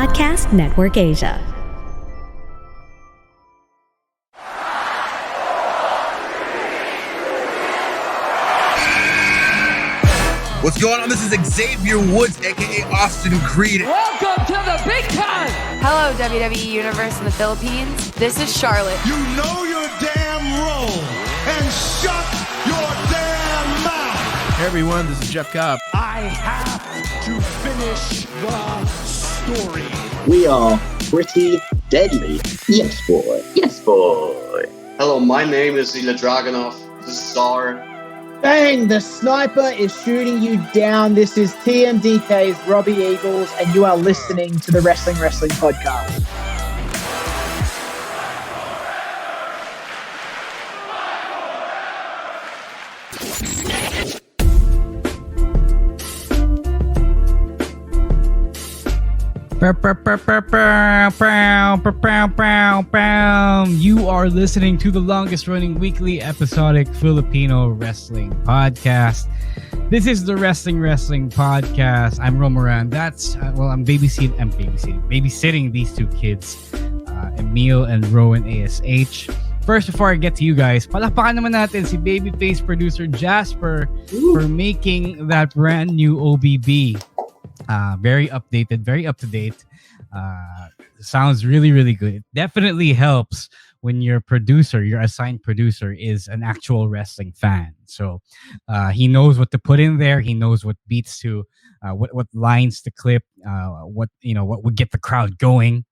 Podcast Network Asia. What's going on? This is Xavier Woods, aka Austin Creed. Welcome to the big time! Hello, WWE Universe in the Philippines. This is Charlotte. You know your damn role and shut your damn mouth. Hey everyone, this is Jeff Cobb. I have to finish the story. We are pretty deadly. Yes, boy. Yes, boy. Hello, my name is Ilya Dragunov, the Star. Bang! The sniper is shooting you down. This is TMDK's Robbie Eagles, and you are listening to the Wrestling Podcast. You are listening to the longest running weekly episodic Filipino wrestling podcast. This is the Wrestling Podcast. I'm Romoran. I'm babysitting these two kids, Emil and Rowan ASH. First, before I get to you guys, palakpakan naman natin si babyface producer Jasper for making that brand new OBB. Very updated, very up to date. Sounds really, really good. It definitely helps when your assigned producer, is an actual wrestling fan. So he knows what to put in there. He knows what beats to, what lines to clip, what would get the crowd going,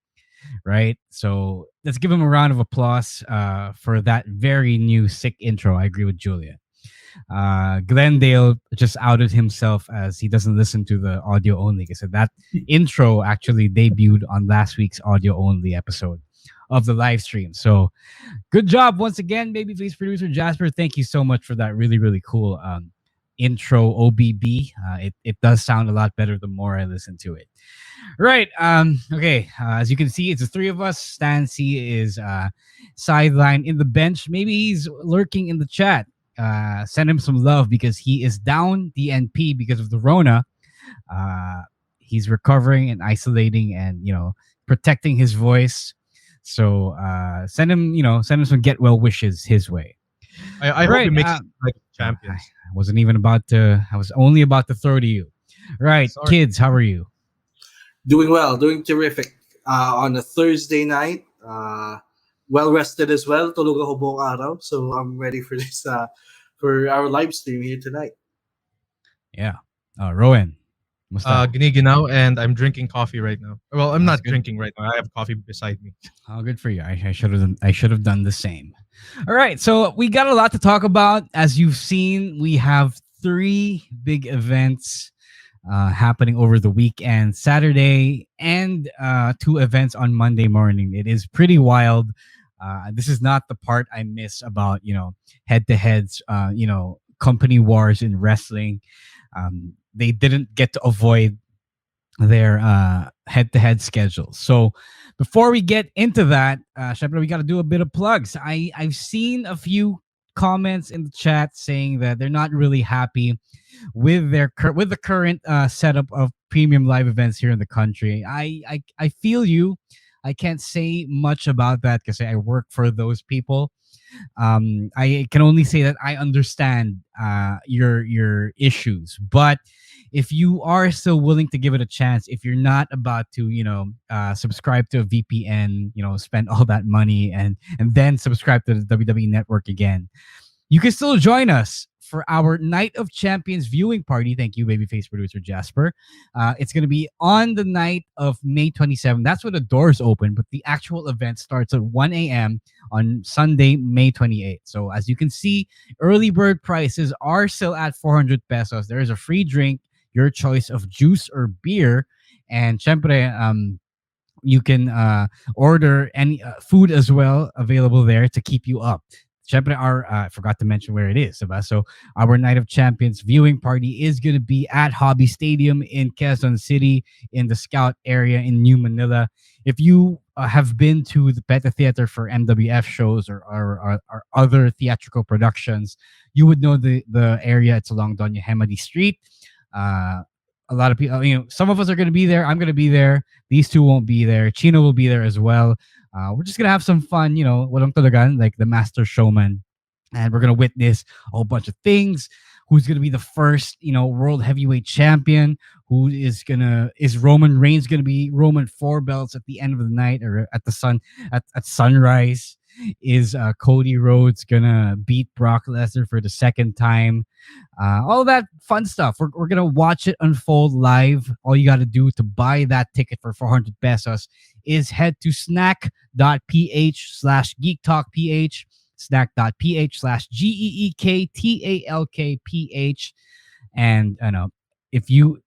right? So let's give him a round of applause for that very new sick intro. I agree with Julia. Glendale just outed himself as he doesn't listen to the audio only. He said that intro actually debuted on last week's audio only episode of the live stream. So good job once again, babyface producer Jasper. Thank you so much for that really, really cool intro OBB. It does sound a lot better the more I listen to it. Right. Okay. As you can see, it's the three of us. Stan C is sidelined in the bench. Maybe he's lurking in the chat. Send him some love because he is down DNP because of the Rona. He's recovering and isolating and protecting his voice. So send him some get well wishes his way. I hope he makes it like champions. I was only about to throw to you. Right, sorry. Kids, how are you? Doing well, doing terrific. On a Thursday night, well rested as well. Tulog ako buong araw, so I'm ready for this for our live stream here tonight. Yeah, Rowan. Giniginaw, and I'm drinking coffee right now. Well, I'm not drinking right now. I have coffee beside me. Oh, good for you. I should have done the same. All right, so we got a lot to talk about. As you've seen, we have 3 big events happening over the weekend, Saturday, and 2 events on Monday morning. It is pretty wild. This is not the part I miss about head-to-heads, company wars in wrestling. They didn't get to avoid their head-to-head schedules. So before we get into that, Shepard, we got to do a bit of plugs. I've seen a few comments in the chat saying that they're not really happy with the current setup of premium live events here in the country. I feel you. I can't say much about that because I work for those people. I can only say that I understand your issues, but if you are still willing to give it a chance, if you're not about to subscribe to a VPN, spend all that money and then subscribe to the WWE Network again, you can still join us for our Night of Champions viewing party. Thank you, babyface producer Jasper. It's going to be on the night of May 27th. That's when the doors open, but the actual event starts at 1 a.m. on Sunday, May 28th. So as you can see, early bird prices are still at 400 pesos. There is a free drink, your choice of juice or beer. And syempre, you can order any food as well available there to keep you up. I forgot to mention where it is. So our Night of Champions viewing party is going to be at Hobby Stadium in Quezon City in the Scout area in New Manila. If you have been to the Peta Theater for MWF shows or other theatrical productions, you would know the area. It's along Doña Hemady Street. a lot of people, some of us are going to be there. I'm going to be there. These two won't be there. Chino will be there as well. We're just going to have some fun, walang tulugan, like the master showman. And we're going to witness a whole bunch of things. Who's going to be the first, world heavyweight champion? Is Roman Reigns going to be Roman 4 belts at the end of the night or at sunrise? Is Cody Rhodes going to beat Brock Lesnar for the second time? All that fun stuff. We're going to watch it unfold live. All you got to do to buy that ticket for 400 pesos is head to snack.ph/geektalkph, snack.ph/geektalkph. And I know if you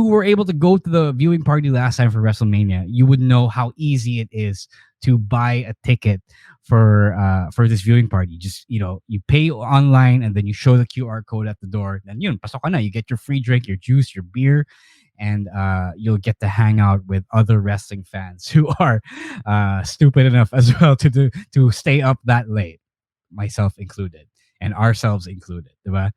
were able to go to the viewing party last time for WrestleMania, you would know how easy it is to buy a ticket for this viewing party. Just you pay online and then you show the QR code at the door. Then pasok ka na. You get your free drink, your juice, your beer, and you'll get to hang out with other wrestling fans who are stupid enough as well to stay up that late, myself included, and ourselves included, diba?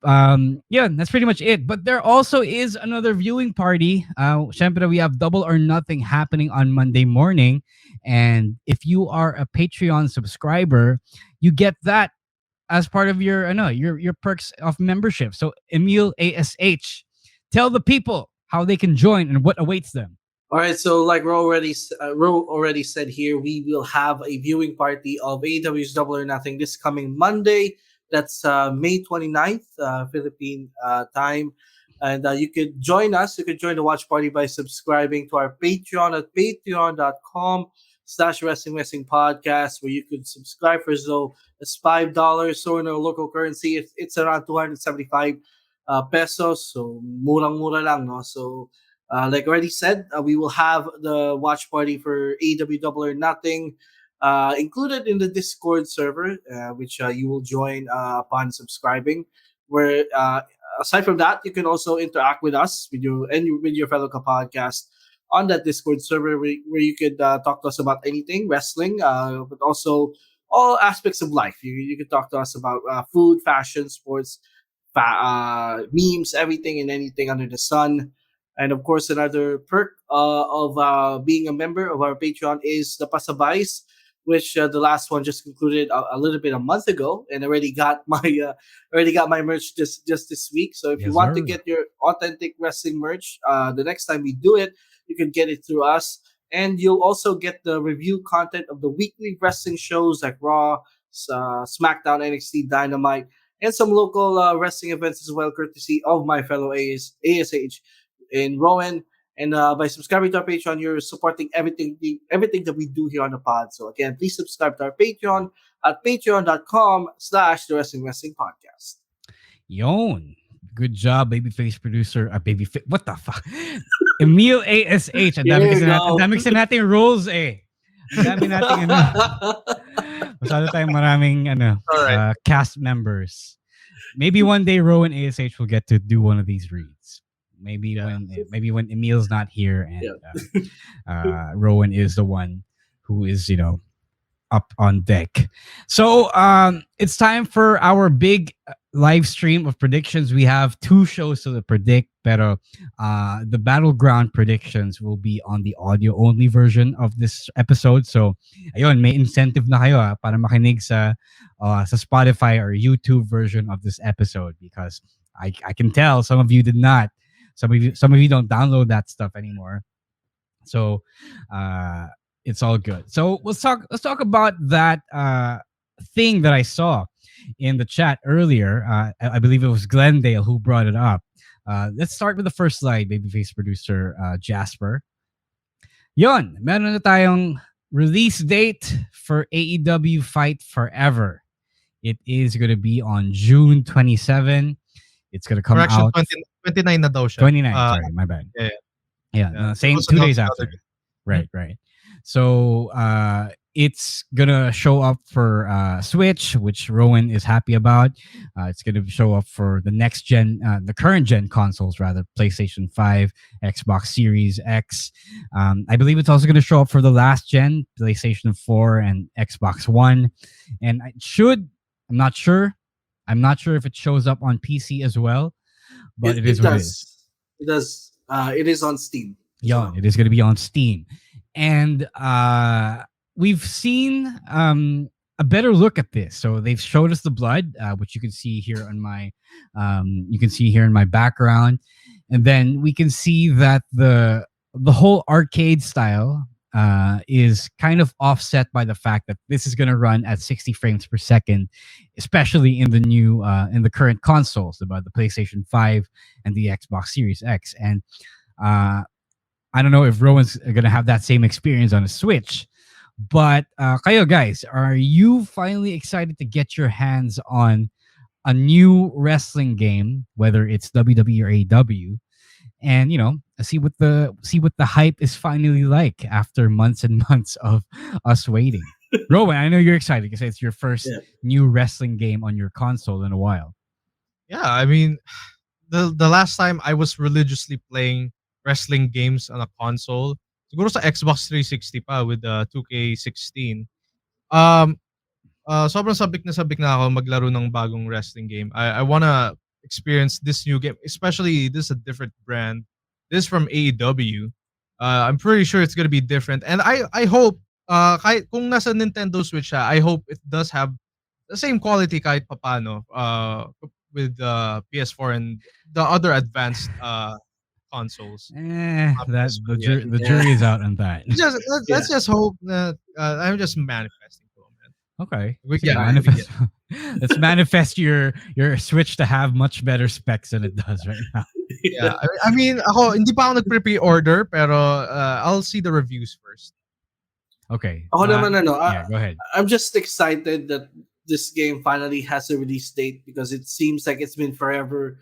That's pretty much it. But there also is another viewing party. Syempre, we have Double or Nothing happening on Monday morning, and if you are a Patreon subscriber, you get that as part of your perks of membership. So Emil ASH, tell the people how they can join and what awaits them. All right, so like Ro already said here, we will have a viewing party of AEW's Double or Nothing this coming Monday. That's May 29th, Philippine time. And you could join us. You could join the watch party by subscribing to our Patreon at patreon.com/wrestling podcast, where you could subscribe for as low as $5. So in our local currency, it's around 275 pesos. So murang-mura lang, no? So like already said, we will have the watch party for AEW Double or Nothing included in the Discord server, which you will join upon subscribing. Where aside from that, you can also interact with us, with your fellow podcast on that Discord server, where you could talk to us about anything wrestling, but also all aspects of life. You can talk to us about food, fashion, sports, memes, everything and anything under the sun. And of course, another perk of being a member of our Patreon is the Pasabays, which the last one just concluded a little bit a month ago, and already got my merch just this week. So if you want to get your authentic wrestling merch, the next time we do it, you can get it through us, and you'll also get the review content of the weekly wrestling shows like Raw, SmackDown, NXT, Dynamite, and some local wrestling events as well, courtesy of my fellow ASH in Rowan. And by subscribing to our Patreon, you're supporting everything that we do here on the pod. So again, please subscribe to our Patreon at patreon.com/The Wrestling Podcast. Yon. Good job, babyface producer. What the fuck? Emil ASH. Ang dami kasi natin roles eh. Ang dami natin masyado tayong maraming cast members. Maybe one day Rowan ASH will get to do one of these reads. Maybe when Emil's not here and Rowan is the one who is up on deck. So it's time for our big live stream of predictions. We have 2 shows to predict, pero the battleground predictions will be on the audio only version of this episode. So ayun, may incentive na kayo para makinig sa Spotify or YouTube version of this episode, because I can tell some of you did not. Some of you don't download that stuff anymore. So it's all good. So let's talk about that thing that I saw in the chat earlier. I believe it was Glendale who brought it up. Let's start with the first slide, babyface producer Jasper. Yon, meron na tayong release date for AEW Fight Forever. It is going to be on June 27. It's going to come out 29 na daw siya. 29, sorry, my bad. Yeah. Same 2 days after. Right. So it's gonna show up for Switch, which Rowan is happy about. It's gonna show up for the next gen, the current gen consoles rather, PlayStation 5, Xbox Series X. I believe it's also gonna show up for the last gen, PlayStation 4 and Xbox One. And I'm not sure if it shows up on PC as well, but it is what it is. It does. It is on Steam as Yeah, well. it is going to be on Steam, and we've seen a better look at this. So they've showed us the blood, which you can see here on my, you can see here in my background, and then we can see that the whole arcade style is kind of offset by the fact that this is going to run at 60 frames per second, especially in the new in the current consoles, about the PlayStation 5 and the Xbox Series X. And uh, I don't know if Rowan's gonna have that same experience on a Switch, but kayo guys, are you finally excited to get your hands on a new wrestling game, whether it's WWE or AEW, and see what the hype is finally like after months and months of us waiting? Rowan, I know you're excited because it's your first Yeah. new wrestling game on your console in a while. Yeah, I mean, the last time I was religiously playing wrestling games on a console, siguro sa Xbox 360 pa with 2K16. Um, sobrang sabik na ako maglaro ng bagong wrestling game. I wanna experience this new game, especially this is a different brand. This is from AEW. I'm pretty sure it's gonna be different, and I hope kahit kung nasa Nintendo Switch siya, I hope it does have the same quality kahit papano with PS4 and the other advanced consoles. That PS5 yet. the Yeah. jury is out on that. Let's just hope that I'm just manifesting for a minute. Okay. We So get it. We manifest. get Let's manifest your Switch to have much better specs than it does right now. Yeah, I mean, ako hindi pa ako nag-pre-order pero I'll see the reviews first. Okay. Ako naman, yeah, go ahead. I'm just excited that this game finally has a release date because it seems like it's been forever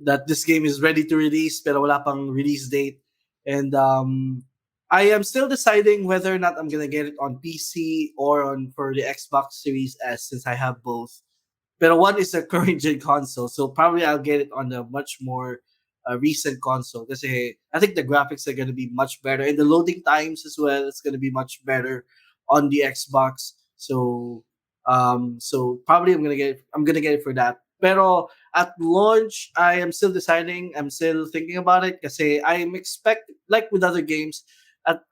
that this game is ready to release pero wala pang release date. And I am still deciding whether or not I'm gonna get it on PC or on for the Xbox Series S since I have both. But one is a current gen console, so probably I'll get it on a much more recent console. Because I think the graphics are gonna be much better, and the loading times as well. It's gonna be much better on the Xbox. So probably I'm gonna get it for that. Pero at launch, I am still deciding. I'm still thinking about it. Because I'm like with other games.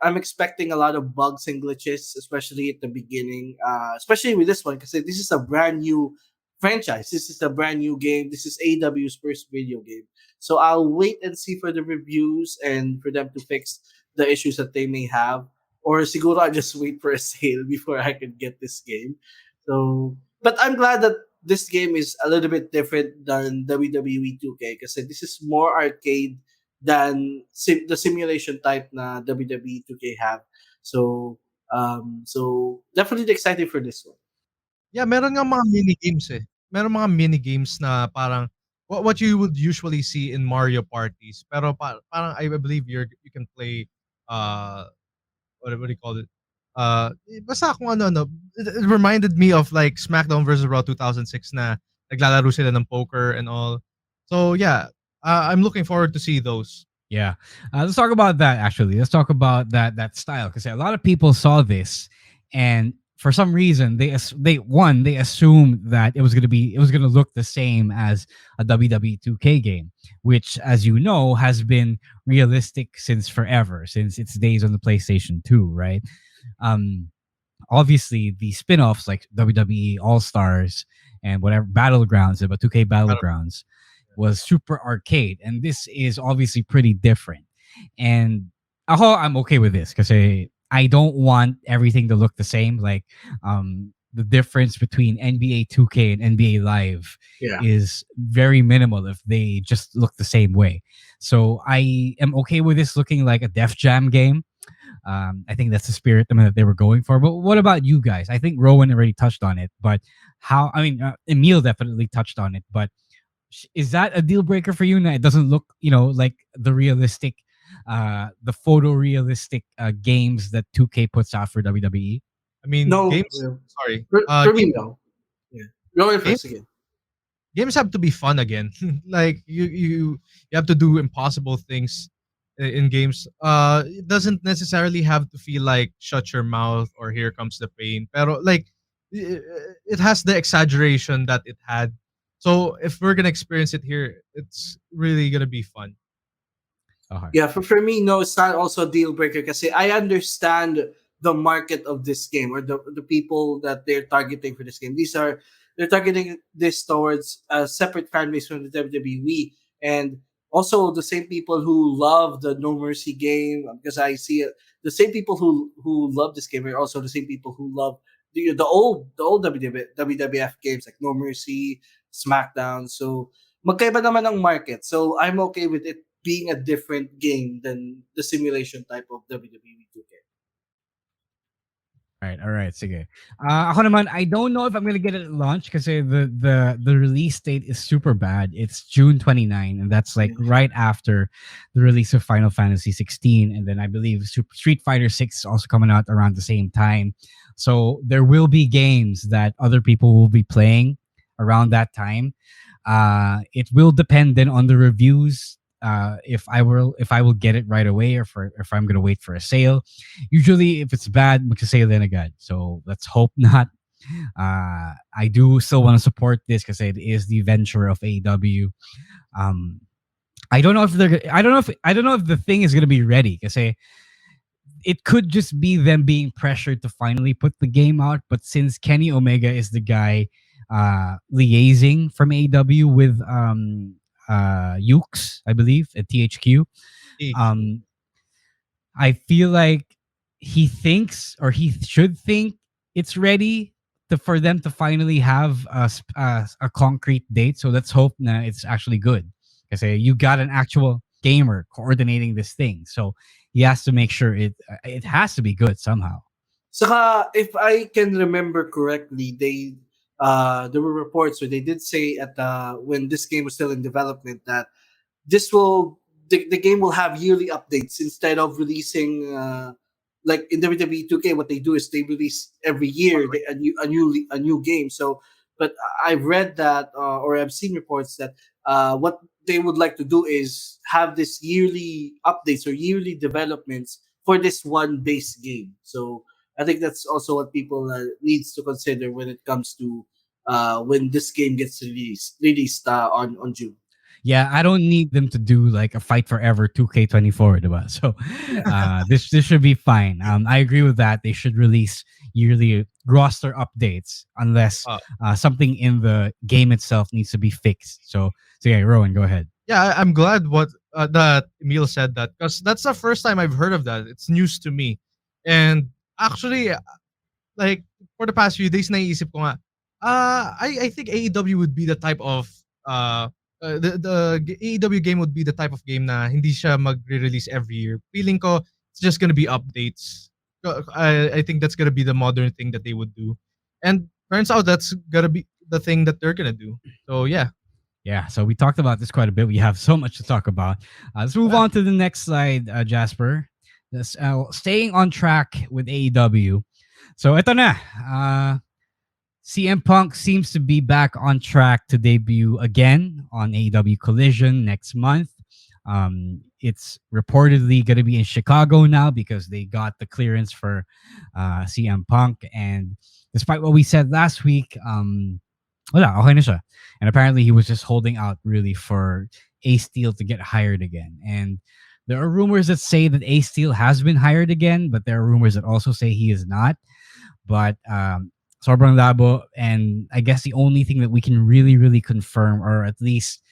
I'm expecting a lot of bugs and glitches, especially at the beginning. Especially with this one, because this is a brand new franchise. This is a brand new game. This is AW's first video game. So I'll wait and see for the reviews and for them to fix the issues that they may have. Or siguro I'll just wait for a sale before I can get this game. So, but I'm glad that this game is a little bit different than WWE 2K because this is more arcade than the simulation type na WWE 2K have. So definitely excited for this one. Yeah, meron nga mga mini games eh. Meron mga mini games na parang what you would usually see in Mario parties. Pero parang I believe you can play what do you call it? Basta kung ano. It reminded me of like SmackDown versus Raw 2006 na naglalaro sila ng poker and all. So yeah, I'm looking forward to see those. Yeah. Let's talk about that actually. Let's talk about that style because a lot of people saw this and for some reason they assumed that it was going to look the same as a WWE 2K game, which as you know has been realistic since forever, since its days on the PlayStation 2, right? Obviously the spin-offs like WWE All-Stars and whatever Battlegrounds, about 2K Battlegrounds was super arcade, and this is obviously pretty different. And I'm okay with this because I don't want everything to look the same. Like the difference between NBA 2K and NBA Live is very minimal if they just look the same way. So I am okay with this looking like a Def Jam game. I think that's the spirit that they were going for. But what about you guys? I think Rowan already touched on it, but Emil definitely touched on it, but is that a deal breaker for you? Now it doesn't look, like the realistic, the photorealistic games that 2K puts out for WWE. I mean, No, games. yeah. Sorry, For me, no. Yeah. Go ahead first again. games have to be fun again. Like you have to do impossible things in games. It doesn't necessarily have to feel like shut your mouth or here comes the pain. Pero like it has the exaggeration that it had. So if we're gonna experience it here, it's really gonna be fun. Okay. Yeah, for me, no, it's not also a deal breaker because I understand the market of this game or the people that they're targeting for this game. They're targeting this towards a separate fan base from the WWE and also the same people who love the No Mercy game because I see it. The same people who love this game are also the same people who love the old WWF games like No Mercy, SmackDown. So magkaiba naman ang market. So I'm okay with it being a different game than the simulation type of WWE 2K. All right, sige. Ako naman, I don't know if I'm gonna get it at launch kasi the release date is super bad. It's June 29, and that's like right after the release of Final Fantasy 16, and then I believe Street Fighter 6 is also coming out around the same time. So there will be games that other people will be playing around that time. It will depend then on the reviews. If I will get it right away or if I'm gonna wait for a sale. Usually, if it's bad, magsasale din agad. So let's hope not. I do still want to support this because it is the venture of AEW. Um, I don't know if they're. I don't know if the thing is gonna be ready. Because it could just be them being pressured to finally put the game out. But since Kenny Omega is the guy liaising from AEW with Ukes, I believe, at THQ, um, I feel like he thinks or he should think it's ready for them to finally have a concrete date. So let's hope that it's actually good. Because you got an actual gamer coordinating this thing, so he has to make sure it has to be good somehow. Saka, if I can remember correctly, there were reports where they did say at when this game was still in development that this will the game will have yearly updates instead of releasing like in WWE 2K. What they do is they release every year a new game. So, but I've read that or I've seen reports that what they would like to do is have this yearly updates or yearly developments for this one base game. So I think that's also what people needs to consider when it comes to when this game gets released on June. Yeah, I don't need them to do like a Fight Forever 2K24, diba? So this should be fine. I agree with that. They should release yearly roster updates unless something in the game itself needs to be fixed. So yeah, Rowan, go ahead. Yeah, I'm glad that Emil said that because that's the first time I've heard of that. It's news to me, and actually, like for the past few days, naisip ko nga, I think AEW would be the type of the AEW game would be the type of game na hindi siya magre-release every year. Feeling ko it's just gonna be updates. I think that's gonna be the modern thing that they would do, and turns out that's gonna be the thing that they're gonna do. So yeah. Yeah, so we talked about this quite a bit. We have so much to talk about. Let's move on to the next slide, Jasper. Staying on track with AEW. So ito na. CM Punk seems to be back on track to debut again on AEW Collision next month. It's reportedly going to be in Chicago now because they got the clearance for CM Punk. And despite what we said last week, wala, okay na siya. And apparently he was just holding out really for Ace Steel to get hired again. And there are rumors that say that Ace Steel has been hired again, but there are rumors that also say he is not. But sobrang labo, and I guess the only thing that we can really, really confirm or at least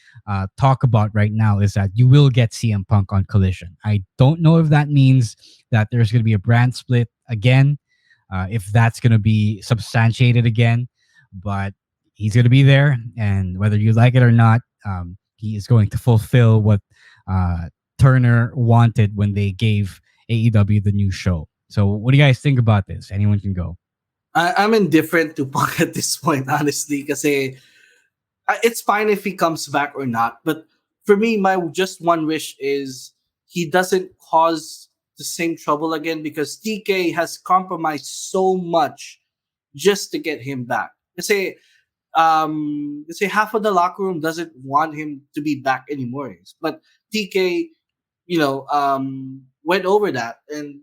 talk about right now is that you will get CM Punk on Collision. I don't know if that means that there's going to be a brand split again, if that's going to be substantiated again, but he's going to be there, and whether you like it or not, he is going to fulfill what Turner wanted when they gave AEW the new show. So what do you guys think about this? Anyone can go. I'm indifferent to Punk at this point, honestly, because it's fine if he comes back or not. But for me, my just one wish is he doesn't cause the same trouble again because TK has compromised so much just to get him back. Kasi half of the locker room doesn't want him to be back anymore. But TK, went over that and,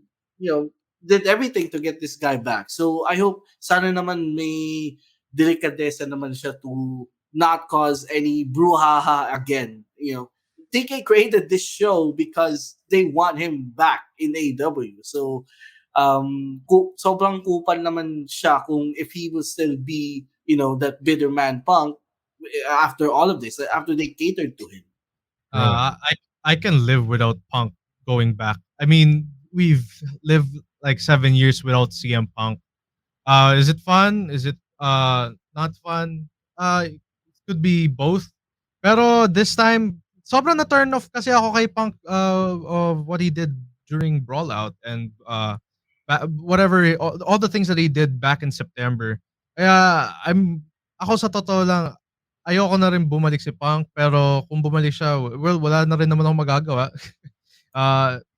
did everything to get this guy back. So I hope sana naman may delikadesa naman siya to not cause any brouhaha again. TK created this show because they want him back in AEW. So sobrang kupal naman siya kung if he will still be, that bitter man Punk after all of this, after they catered to him. I can live without Punk going back. I mean, we've lived like 7 years without CM Punk. Is it fun? Is it not fun? It could be both. Pero this time, sobrang na turn off kasi ako kay Punk of what he did during Brawlout and whatever all the things that he did back in September. Kaya ako sa totoo lang ayoko na rin bumalik si Punk pero kung bumalik siya, well, wala na rin naman akong magagawa.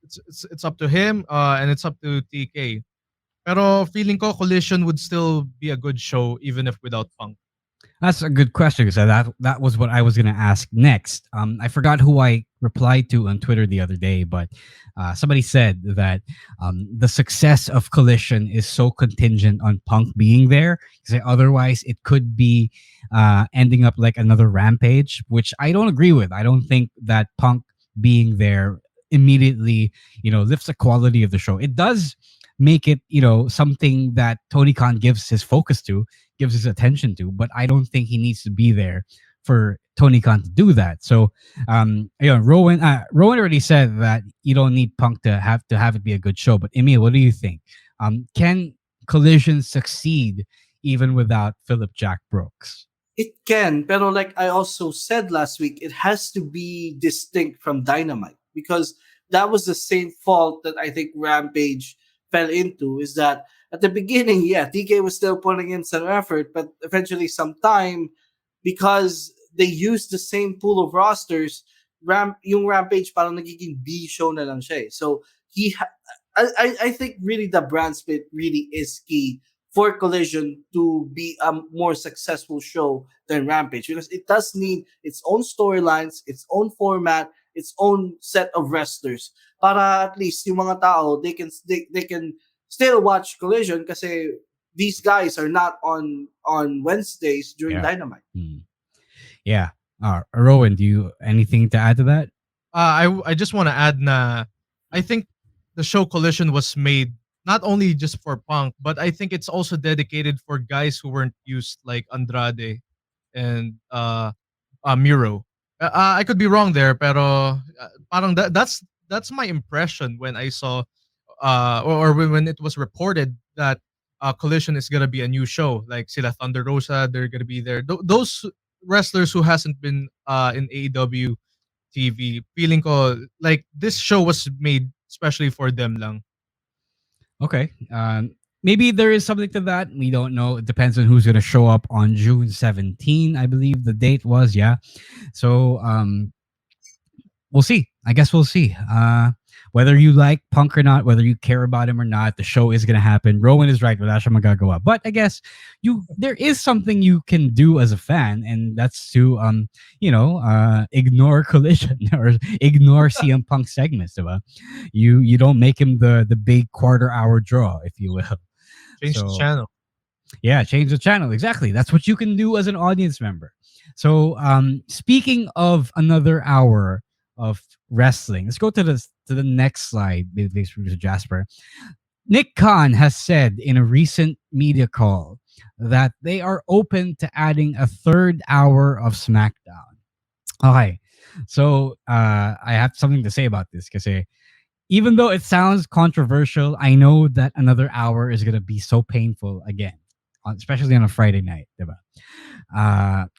It's up to him and it's up to TK. Pero feeling ko Collision would still be a good show even if without Punk. That's a good question because that was what I was going to ask next. I forgot who I replied to on Twitter the other day, but somebody said that the success of Collision is so contingent on Punk being there because otherwise it could be ending up like another Rampage, which I don't agree with. I don't think that Punk being there immediately, lifts the quality of the show. It does make it, something that Tony Khan gives his focus to, gives his attention to, but I don't think he needs to be there for Tony Khan to do that. So, Rowan already said that you don't need Punk to have it be a good show. But Emil, what do you think? Can Collision succeed even without Philip Jack Brooks? It can, pero like I also said last week, it has to be distinct from Dynamite because that was the same fault that I think Rampage fell into, is that at the beginning, TK was still putting in some effort, but eventually sometime, because they used the same pool of rosters, yung Rampage parang nagiging B show na lang siya. So I think really the brand split really is key for Collision to be a more successful show than Rampage because it does need its own storylines, its own format, its own set of wrestlers para at least yung mga tao they can still watch Collision kasi these guys are not on Wednesdays during Dynamite. Yeah. Rowan, do you anything to add to that? I just want to add na I think the show Collision was made not only just for Punk, but I think it's also dedicated for guys who weren't used like Andrade and Miro. I could be wrong there, pero parang that's my impression when I saw or when it was reported that Collision is gonna be a new show. Like sila Thunder Rosa, they're gonna be there. Those wrestlers who hasn't been in AEW TV, feeling ko like this show was made especially for them lang. Okay. Maybe there is something to that. We don't know. It depends on who's going to show up on June 17, I believe the date was. Yeah. So we'll see. I guess we'll see. Whether you like Punk or not, whether you care about him or not, the show is going to happen. Rowan is right. Wala siya magagawa. But I guess there is something you can do as a fan, and that's to ignore Collision or ignore CM Punk segments. Diba? You don't make him the big quarter-hour draw, if you will. Change the channel. Yeah, change the channel. Exactly. That's what you can do as an audience member. So speaking of another hour of wrestling, let's go to the next slide, please, Jasper. Nick Khan has said in a recent media call that they are open to adding a third hour of SmackDown. Okay, so I have something to say about this because even though it sounds controversial, I know that another hour is going to be so painful again, especially on a Friday night. Diba?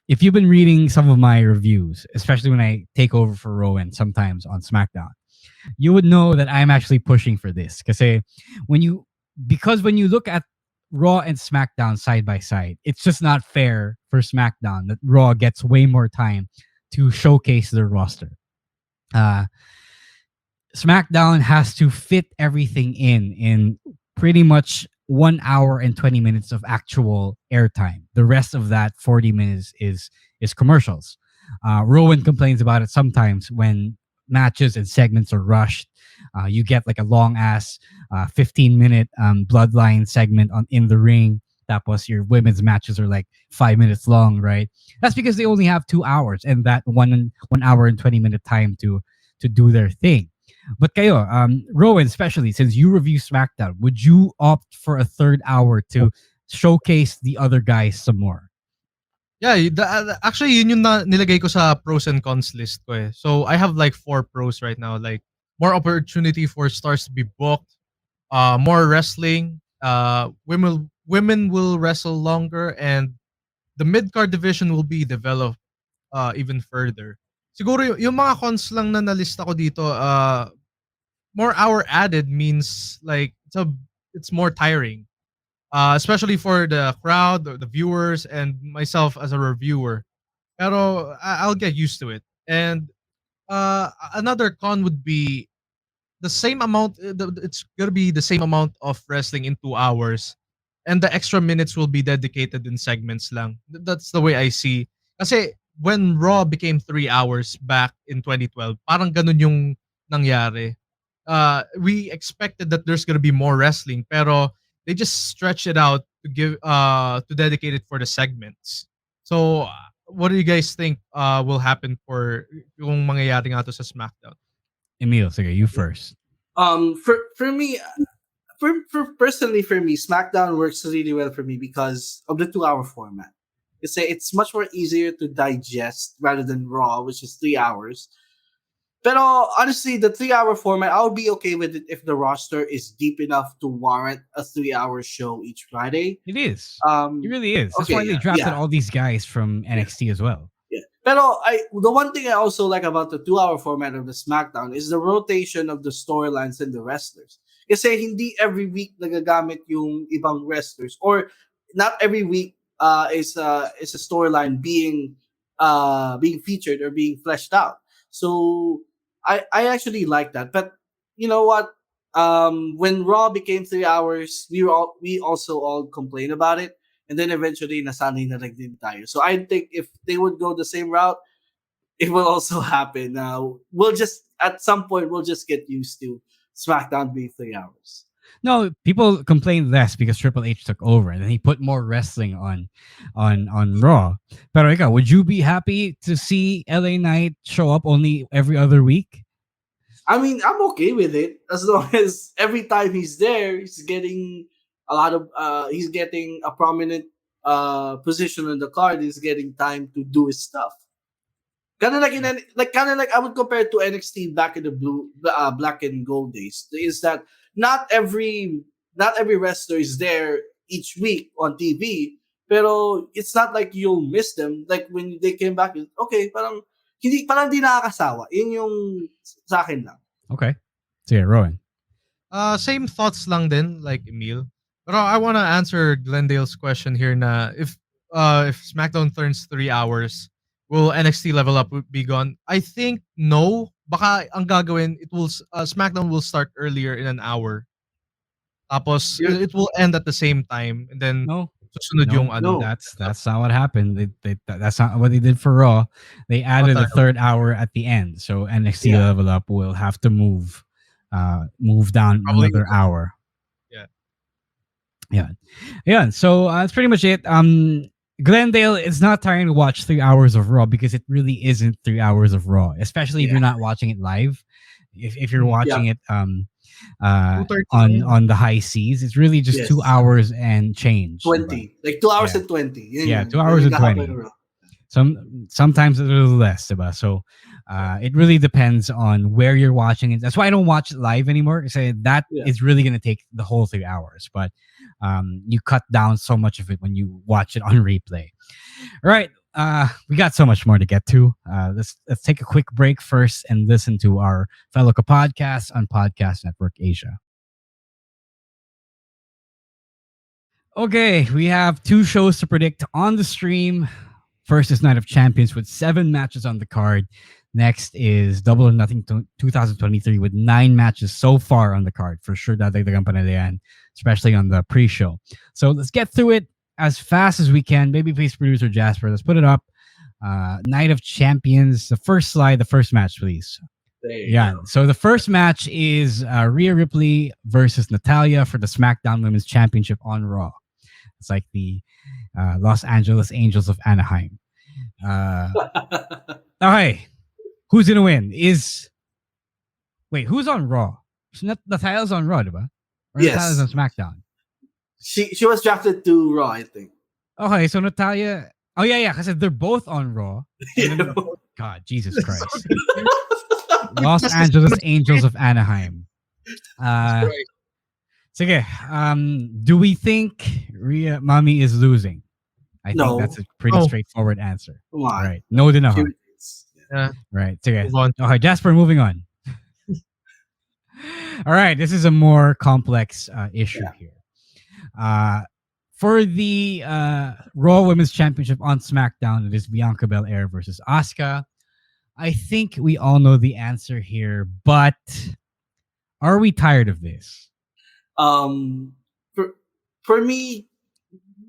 If you've been reading some of my reviews, especially when I take over for Rowan sometimes on SmackDown, you would know that I'm actually pushing for this. Because when you look at Raw and SmackDown side by side, it's just not fair for SmackDown that Raw gets way more time to showcase their roster. SmackDown has to fit everything in pretty much 1 hour and 20 minutes of actual airtime. The rest of that 40 minutes is commercials. Rowan complains about it sometimes when matches and segments are rushed. You get like a long ass 15-minute bloodline segment in the ring Tapos your women's matches are like 5 minutes long, right? That's because they only have 2 hours and that 1 hour and 20 minute time to do their thing. But kayo, Rowan, especially since you review SmackDown, would you opt for a third hour to showcase the other guys some more? Yeah, actually yun yung nilagay ko sa pros and cons list ko eh. So I have like 4 pros right now, like more opportunity for stars to be booked, more wrestling, women will wrestle longer, and the mid-card division will be developed even further. Siguro yung mga cons lang na nalista ko dito, more hour added means like it's more tiring. Especially for the crowd, the viewers, and myself as a reviewer. Pero I'll get used to it. And another con would be the same amount. It's gonna be the same amount of wrestling in 2 hours, and the extra minutes will be dedicated in segments lang. That's the way I see. Kasi when Raw became 3 hours back in 2012, parang ganun yung nangyari. We expected that there's gonna be more wrestling, pero they just stretch it out to dedicate it for the segments. So, what do you guys think will happen for kung mangyayari nga to sa SmackDown? Emil, sige, you first. For me, for personally for me, SmackDown works really well for me because of the 2 hour format. It's much more easier to digest rather than Raw, which is 3 hours. Pero honestly, the 3 hour format, I'll be okay with it if the roster is deep enough to warrant a 3 hour show each Friday. It is. It really is. That's why they drafted all these guys from NXT as well. Yeah. Pero the one thing I also like about the 2 hour format of the SmackDown is the rotation of the storylines and the wrestlers. Kasi hindi every week nagagamit yung ibang wrestlers, or not every week is a storyline being featured or being fleshed out. So I actually like that. But you know what? When Raw became 3 hours, we also all complained about it. And then eventually nasanay na lang din tayo. So I think if they would go the same route, it will also happen. We'll just at some point we'll just get used to SmackDown being 3 hours. No, people complained less because Triple H took over and then he put more wrestling on Raw. Pero ikaw, would you be happy to see LA Knight show up only every other week? I mean, I'm okay with it as long as every time he's there, he's getting he's getting a prominent position on the card. He's getting time to do his stuff. Kind of like I would compare it to NXT back in the black and gold days. Is that not every wrestler is there each week on TV, pero it's not like you'll miss them. Like when they came back, okay, parang di nakakasawa. Yun yung sa akin lang. Okay. So yeah, Rowan. Same thoughts lang din, like Emil. But I want to answer Glendale's question here na if SmackDown turns 3 hours, will NXT level up be gone? I think no. Baka ang gagawin, it will SmackDown will start earlier in an hour. Tapos it will end at the same time, and then susunod yung ano. That's not what happened. That's not what they did for Raw. They added a third hour at the end, so NXT level up will have to move down another hour. Yeah. So that's pretty much it. Glendale, it's not tiring to watch 3 hours of Raw because it really isn't 3 hours of Raw, especially if you're not watching it live. If you're watching it on the high seas, it's really just 2 hours and change. 20, like 2 hours and 20. 2 hours and 20. Sometimes a little less, diba? So it really depends on where you're watching it. That's why I don't watch it live anymore. That is really going to take the whole 3 hours, but you cut down so much of it when you watch it on replay. All right, we got so much more to get to. Let's take a quick break first and listen to our fellow podcasts on Podcast Network Asia. Okay, we have 2 shows to predict on the stream. First is Night of Champions with 7 matches on the card. Next is Double or Nothing 2023 with 9 matches so far on the card. For sure, dadagdagan pa nila yan, especially on the pre-show. So let's get through it as fast as we can. Babyface producer Jasper, let's put it up. Night of Champions, the first slide, the first match, please. So the first match is Rhea Ripley versus Natalya for the SmackDown Women's Championship on Raw. It's like the Los Angeles Angels of Anaheim. Okay, who's gonna win? Who's on Raw? So Natalya's on Raw, diba? Or Natalya's Yes. on SmackDown. She was drafted to Raw, I think. Okay, so Natalya. Oh yeah, because they're both on Raw. And then, God, Jesus Christ. Los Angeles Angels of Anaheim. Sige, do we think Rhea Mami is losing? I No. think that's a pretty straightforward answer. Come on. All right. No din ako. Yeah. Right. Sige. Move on. Okay, Jasper, moving on. All right, this is a more complex issue here. For the Raw Women's Championship on SmackDown, it is Bianca Belair versus Asuka. I think we all know the answer here, but are we tired of this? For me,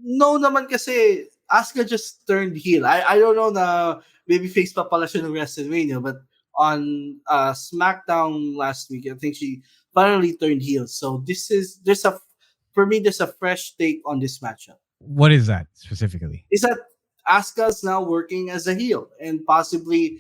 no naman kasi Asuka just turned heel. I don't know na babyface pa pala siya ng WrestleMania, but on SmackDown last week, I think she finally turned heel. So there's a fresh take on this matchup. What is that specifically? Is that Asuka's now working as a heel and possibly,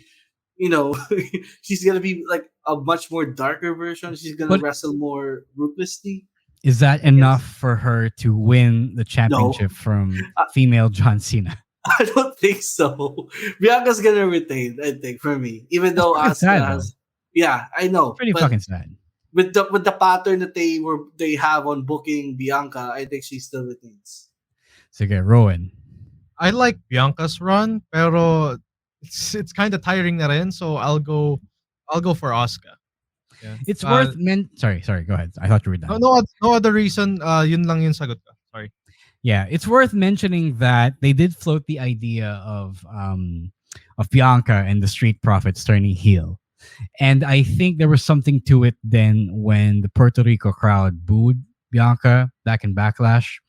she's gonna be like a much more darker version. She's gonna wrestle more ruthlessly. Is that enough for her to win the championship from female John Cena? I don't think so. Bianca's gonna retain, I think, for me. Even though Asuka has, yeah, I know, pretty fucking sad. With the pattern that they have on booking Bianca, I think she still retains. Sige, Rowan. I like Bianca's run, pero it's kind of tiring na rin, so I'll go for Asuka. Yeah. It's worth sorry, go ahead. I thought you were done. No other reason. Yun lang yung sagot ko. Sorry. Yeah, it's worth mentioning that they did float the idea of Bianca and the Street Profits turning heel. And I think there was something to it then when the Puerto Rico crowd booed Bianca back in Backlash.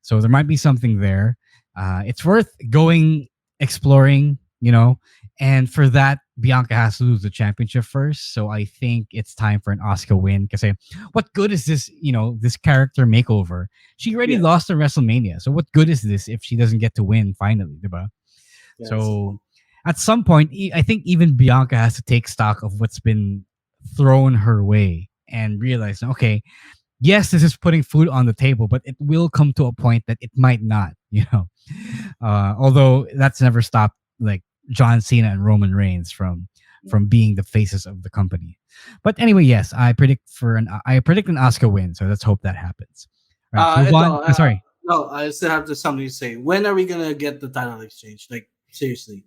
So there might be something there. It's worth exploring, and for that, Bianca has to lose the championship first. So I think it's time for an Asuka win. Because what good is this, this character makeover? She already lost at WrestleMania. So what good is this if she doesn't get to win finally, diba? Yes. So at some point, I think even Bianca has to take stock of what's been thrown her way and realize, okay, yes, this is putting food on the table, but it will come to a point that it might not, although that's never stopped like John Cena and Roman Reigns from being the faces of the company. But anyway, yes, I predict an Asuka win, so let's hope that happens. Right, sorry. No, I still have something to say. When are we gonna get the title exchange? Like seriously.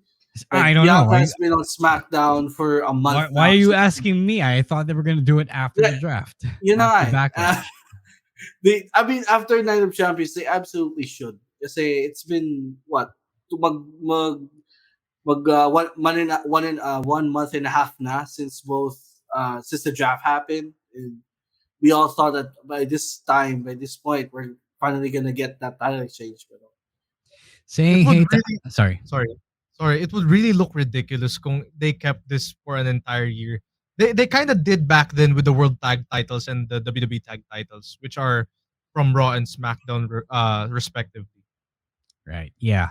Like, I don't know. Bianca has been on SmackDown for a month. Why are you asking me? I thought they were going to do it after the draft. After Night of Champions, they absolutely should. Kasi it's been what? 1 month and a half na since since the draft happened. And we all thought that by this point, we're finally gonna get that title exchange. Saying sorry. It would really look ridiculous kung they kept this for an entire year. They kind of did back then with the World Tag titles and the WWE Tag titles, which are from Raw and SmackDown respectively. Right. Yeah.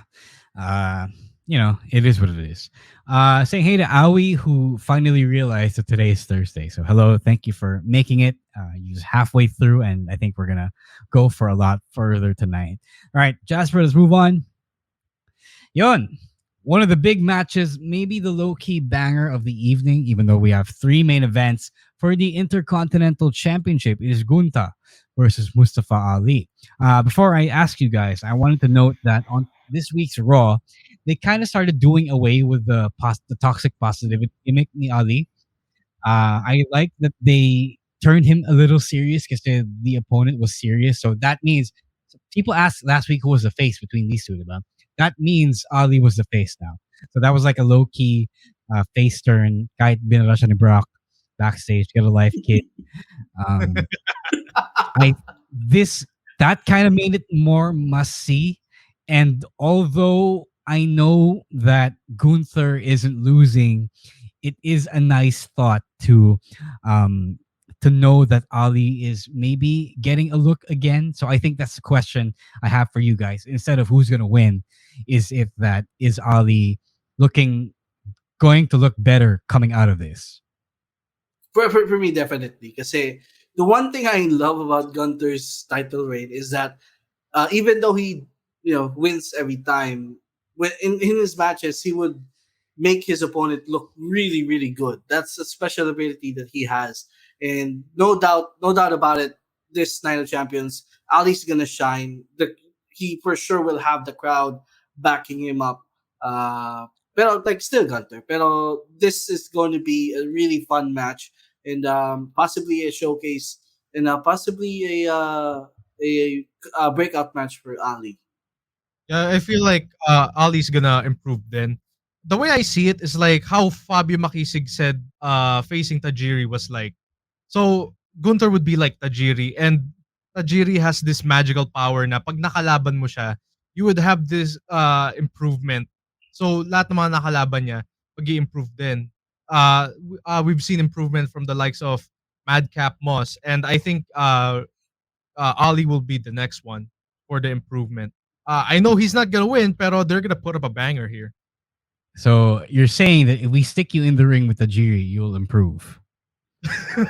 It is what it is. Saying hey to Aoi, who finally realized that today is Thursday. So hello, thank you for making it. You're just halfway through, and I think we're gonna go for a lot further tonight. All right, Jasper, let's move on. Yon. One of the big matches, maybe the low-key banger of the evening, even though we have 3 main events for the Intercontinental Championship, is Gunther versus Mustafa Ali. Before I ask you guys, I wanted to note that on this week's Raw, they kind of started doing away with the toxic positivity gimmick ni Ali. I like that they turned him a little serious because the opponent was serious. So that means people asked last week who was the face between these two, diba? That means Ali was the face now. So that was like a low-key face turn. Kahit binala siya ni Brock backstage, get a life, kid. That kind of made it more must-see. And although I know that Gunther isn't losing, it is a nice thought to to know that Ali is maybe getting a look again. So I think that's the question I have for you guys. Instead of who's gonna win, is Ali looking going to look better coming out of this? For me, definitely. Kasi the one thing I love about Gunter's title reign is that even though he wins every time, when in his matches he would make his opponent look really really good. That's a special ability that he has, and no doubt about it. This Night of Champions, Ali's gonna shine. He for sure will have the crowd backing him up. Pero like still Gunter. Pero this is going to be a really fun match, and possibly a showcase, and possibly a breakout match for Ali. Yeah, I feel like Ali's gonna improve then. The way I see it is like how Fabio Makisig said facing Tajiri was like. So Gunther would be like Tajiri, and Tajiri has this magical power na pag nakalaban mo siya, you would have this improvement. So lahat ng mga nakalaban niya mag-i-improve din. We've seen improvement from the likes of Madcap Moss, and I think Ali will be the next one for the improvement. I know he's not gonna win, pero they're gonna put up a banger here. So you're saying that if we stick you in the ring with Tajiri, you'll improve. So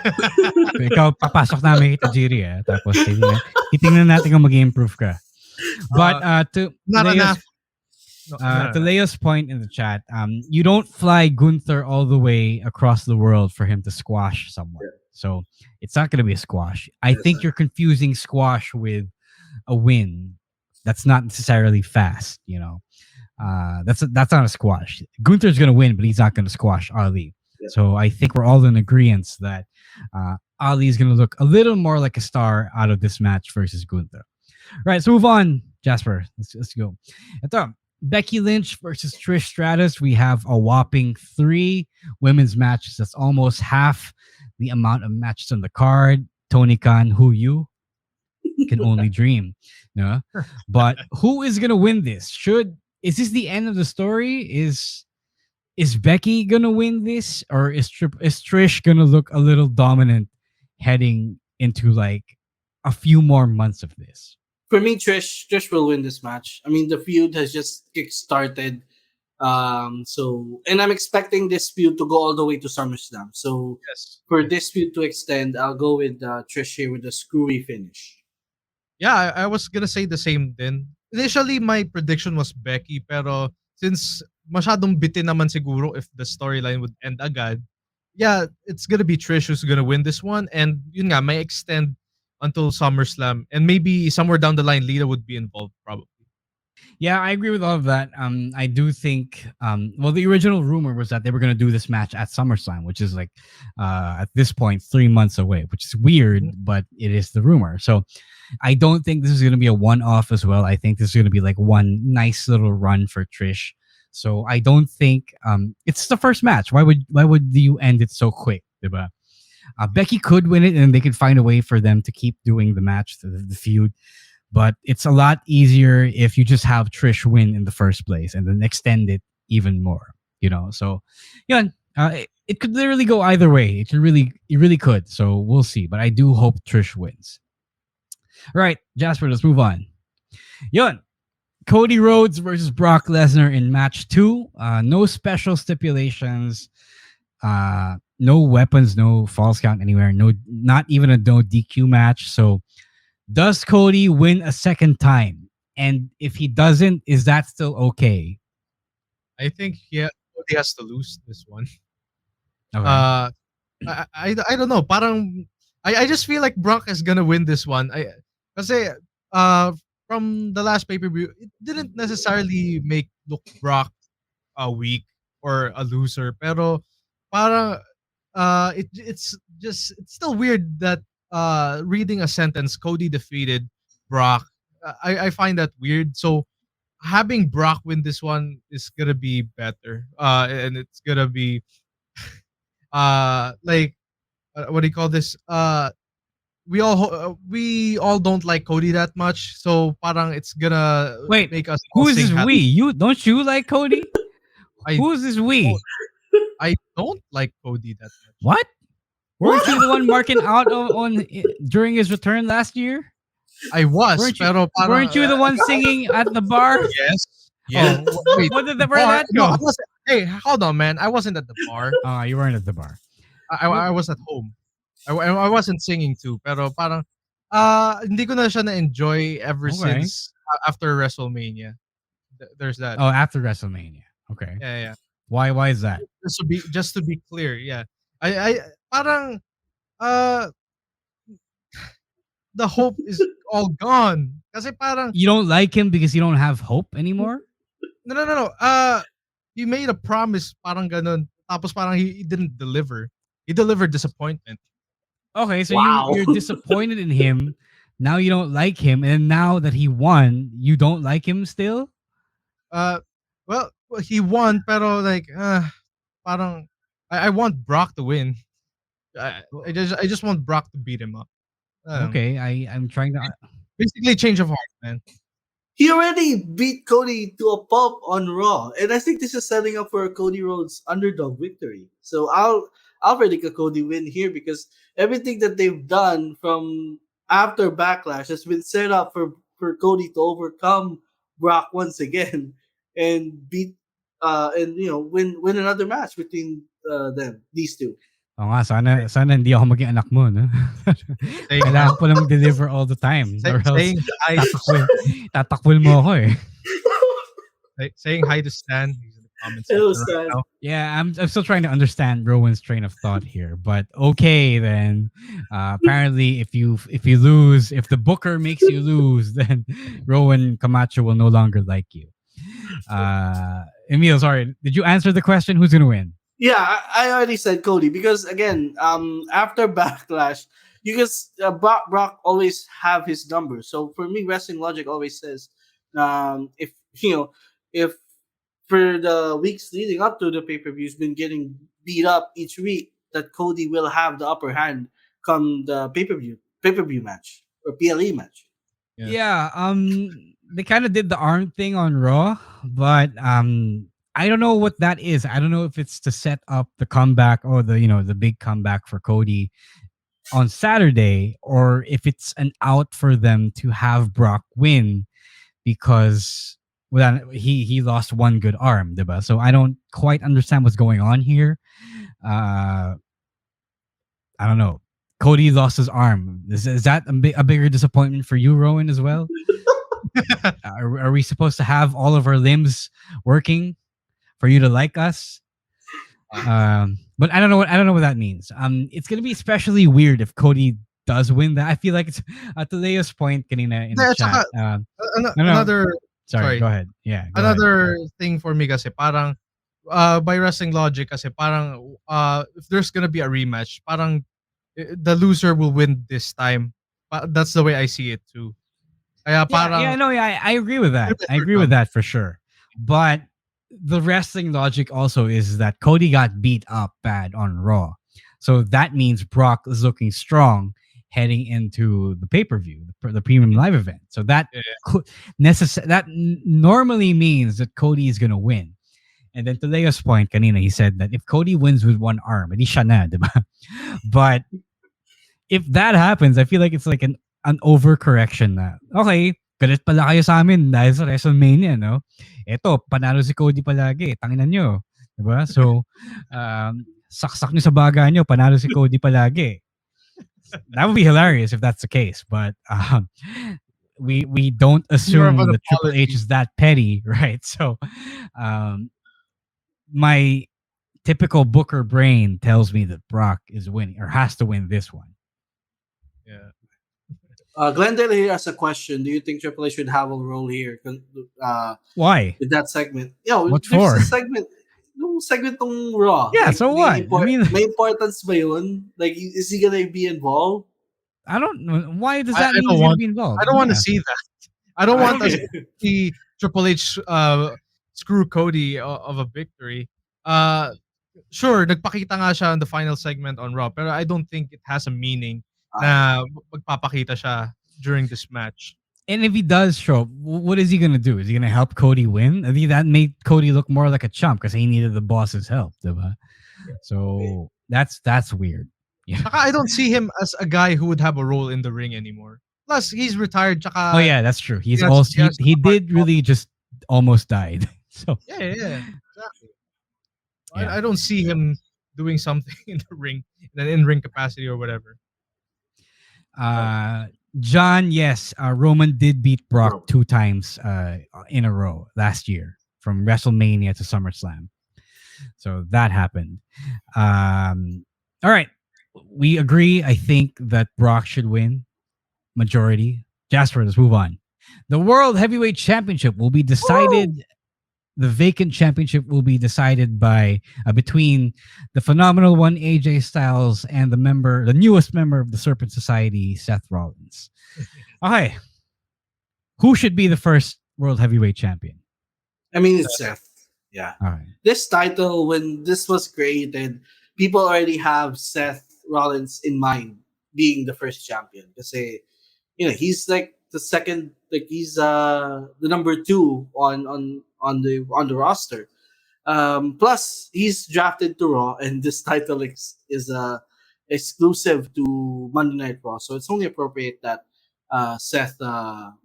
ikaw, papasok namin kay Tajiri tapos titingnan natin kung mag-improve ka. But to Not Leo's, enough. No, to Leo's point in the chat, you don't fly Gunther all the way across the world for him to squash someone. So it's not going to be a squash. I think you're confusing squash with a win. That's not necessarily fast, that's not a squash. Gunther's going to win, but he's not going to squash Ali. Yeah. So I think we're all in agreement that Ali is going to look a little more like a star out of this match versus Gunther. Right, so move on, Jasper. Let's go. Ito, Becky Lynch versus Trish Stratus. We have a whopping 3 women's matches. That's almost half the amount of matches on the card. Tony Khan, who you can only dream. No? But who is going to win this? Is this the end of the story? Is Becky gonna win this, or is Trish gonna look a little dominant heading into like a few more months of this? For me, Trish will win this match. I mean, the feud has just kick-started. And I'm expecting this feud to go all the way to SummerSlam. So Yes. for this feud to extend, I'll go with Trish here with a screwy finish. Yeah, I was gonna say the same din. Initially, my prediction was Becky, pero since masyadong bitin naman siguro if the storyline would end agad, yeah, it's gonna be Trish who's gonna win this one, and yun nga, may extend until SummerSlam, and maybe somewhere down the line, Lita would be involved probably. Yeah, I agree with all of that. I do think, well, the original rumor was that they were going to do this match at SummerSlam, which is like, at this point, 3 months away, which is weird, but it is the rumor. So I don't think this is going to be a one-off as well. I think this is going to be like one nice little run for Trish. So I don't think, it's the first match. Why would you end it so quick, diba? Becky could win it, and they could find a way for them to keep doing the match, the feud. But it's a lot easier if you just have Trish win in the first place and then extend it even more, So, yeah, it could literally go either way. It really could. So we'll see. But I do hope Trish wins. All right, Jasper, let's move on. Yun, Cody Rhodes versus Brock Lesnar in match 2. No special stipulations. No weapons. No falls count anywhere. No, not even a no DQ match. So. Does Cody win a second time? And if he doesn't, is that still okay? I think Cody has to lose this one. Okay. I don't know. Parang I just feel like Brock is gonna win this one. Kasi from the last pay-per-view, it didn't necessarily make look Brock a weak or a loser. Pero parang it's still weird that reading a sentence, Cody defeated Brock. I find that weird. So having Brock win this one is gonna be better. And it's gonna be like what do you call this? We all don't like Cody that much. So parang it's gonna make us. Who is this we? You don't you like Cody? I Who is this we? I don't like Cody that much. What? Weren't you the one marking out during his return last year? I was, pero parang, Weren't you the one singing at the bar? Yes. Yes. Oh, Wait, where did bar? that No, go? I wasn't. Hey, hold on, man. I wasn't at the bar. You weren't at the bar. I was at home. I wasn't singing too, pero parang hindi ko na siya na-enjoy ever Okay. since after WrestleMania. There's that. Oh, after WrestleMania. Okay. Yeah. Why is that? Just to be clear, yeah. I parang the hope is all gone. Kasi parang You don't like him because you don't have hope anymore? no. He made a promise parang ganun. Tapos parang he didn't deliver. He delivered disappointment. Okay, so Wow. you're disappointed in him. Now you don't like him, and now that he won, you don't like him still? Well, he won, pero like, parang I want Brock to win. I just want Brock to beat him up. Okay, I'm trying to. Basically, change of heart, man. He already beat Cody to a pulp on Raw, and I think this is setting up for a Cody Rhodes underdog victory. So I'll predict a Cody win here because everything that they've done from after Backlash has been set up for Cody to overcome Brock once again and beat and win another match between these two. Oh nga, sana hindi ako maging anak mo, no? Kailangan ko lang deliver all the time. Or else tatakwil mo ako eh. Saying hi to Stan. He's in the comments. Hello, section Stan. right now. Yeah, I'm still trying to understand Rowan's train of thought here, but okay then. Apparently, if you lose, if the booker makes you lose, then Rowan Camacho will no longer like you. Emil, sorry, did you answer the question? Who's gonna win? Yeah, I already said Cody because again, after Backlash, you guys Brock always have his numbers. So for me, wrestling logic always says, if for the weeks leading up to the pay-per-view, been getting beat up each week, that Cody will have the upper hand come the pay-per-view match or PLE match. Yeah, they kind of did the arm thing on Raw, but I don't know what that is. I don't know if it's to set up the comeback or the big comeback for Cody on Saturday, or if it's an out for them to have Brock win because he lost one good arm, diba? So I don't quite understand what's going on here. I don't know. Cody lost his arm. Is that a bigger disappointment for you, Rowan, as well? Are we supposed to have all of our limbs working for you to like us? But I don't know what that means. It's gonna be especially weird if Cody does win that. I feel like it's to Leo's point kanina in the chat. Another sorry, go ahead. Yeah. Another thing for me kasi parang by wrestling logic kasi parang if there's gonna be a rematch, parang the loser will win this time. That's the way I see it too. Kaya parang, I agree with that. I agree with that for sure. But the wrestling logic also is that Cody got beat up bad on Raw. So that means Brock is looking strong heading into the pay-per-view, the premium live event. So that normally means that Cody is going to win. And then to Leo's point kanina, he said that if Cody wins with one arm, edi siya na, diba? But if that happens, I feel like it's like an overcorrection na. Okay, galit pala kayo sa amin dahil sa WrestleMania, no? Eto, panalo si Cody palagi. Tanginan nyo. Diba? So, saksak nyo sa baga nyo, panalo si Cody palagi. That would be hilarious if that's the case. But we don't assume that Triple H is that petty, right? So, my typical Booker brain tells me that Brock is winning or has to win this one. Yeah. Glendale here has a question. Do you think Triple H should have a role here? Why? With that segment. What for? A segment. Yung segment ng Raw. Yeah, like, so what? May importance ba yun? Like, is he gonna be involved? I don't know. Why does that mean he's gonna be involved? I don't want to see that. I don't want us to see Triple H screw Cody of a victory. Sure, nagpakita nga siya in the final segment on Raw, pero I don't think it has a meaning na magpapakita siya during this match. And if he does show up, what is he going to do? Is he going to help Cody win? I think that made Cody look more like a chump because he needed the boss's help. Diba? So that's weird. Yeah. Tsaka I don't see him as a guy who would have a role in the ring anymore. Plus, he's retired. Tsaka Oh yeah, that's true. He's has- also has he a hard did really just almost died. So yeah, exactly. yeah. I don't see him doing something in the ring, in an in-ring capacity or whatever. John, yes, Roman did beat Brock Roman. 2 times in a row last year from WrestleMania to SummerSlam. So that happened. All right. We agree, I think, that Brock should win. Majority. Jasper, let's move on. The World Heavyweight Championship will be decided. The vacant championship will be decided by between the phenomenal one AJ Styles and the newest member of the Serpent Society, Seth Rollins. Okay, who should be the first World Heavyweight Champion? I mean, it's Seth. Yeah. All right. This title, when this was created, people already have Seth Rollins in mind being the first champion. Kasi, he's like the second, like he's the number 2 on the roster. Plus, he's drafted to Raw, and this title is exclusive to Monday Night Raw. So it's only appropriate that Seth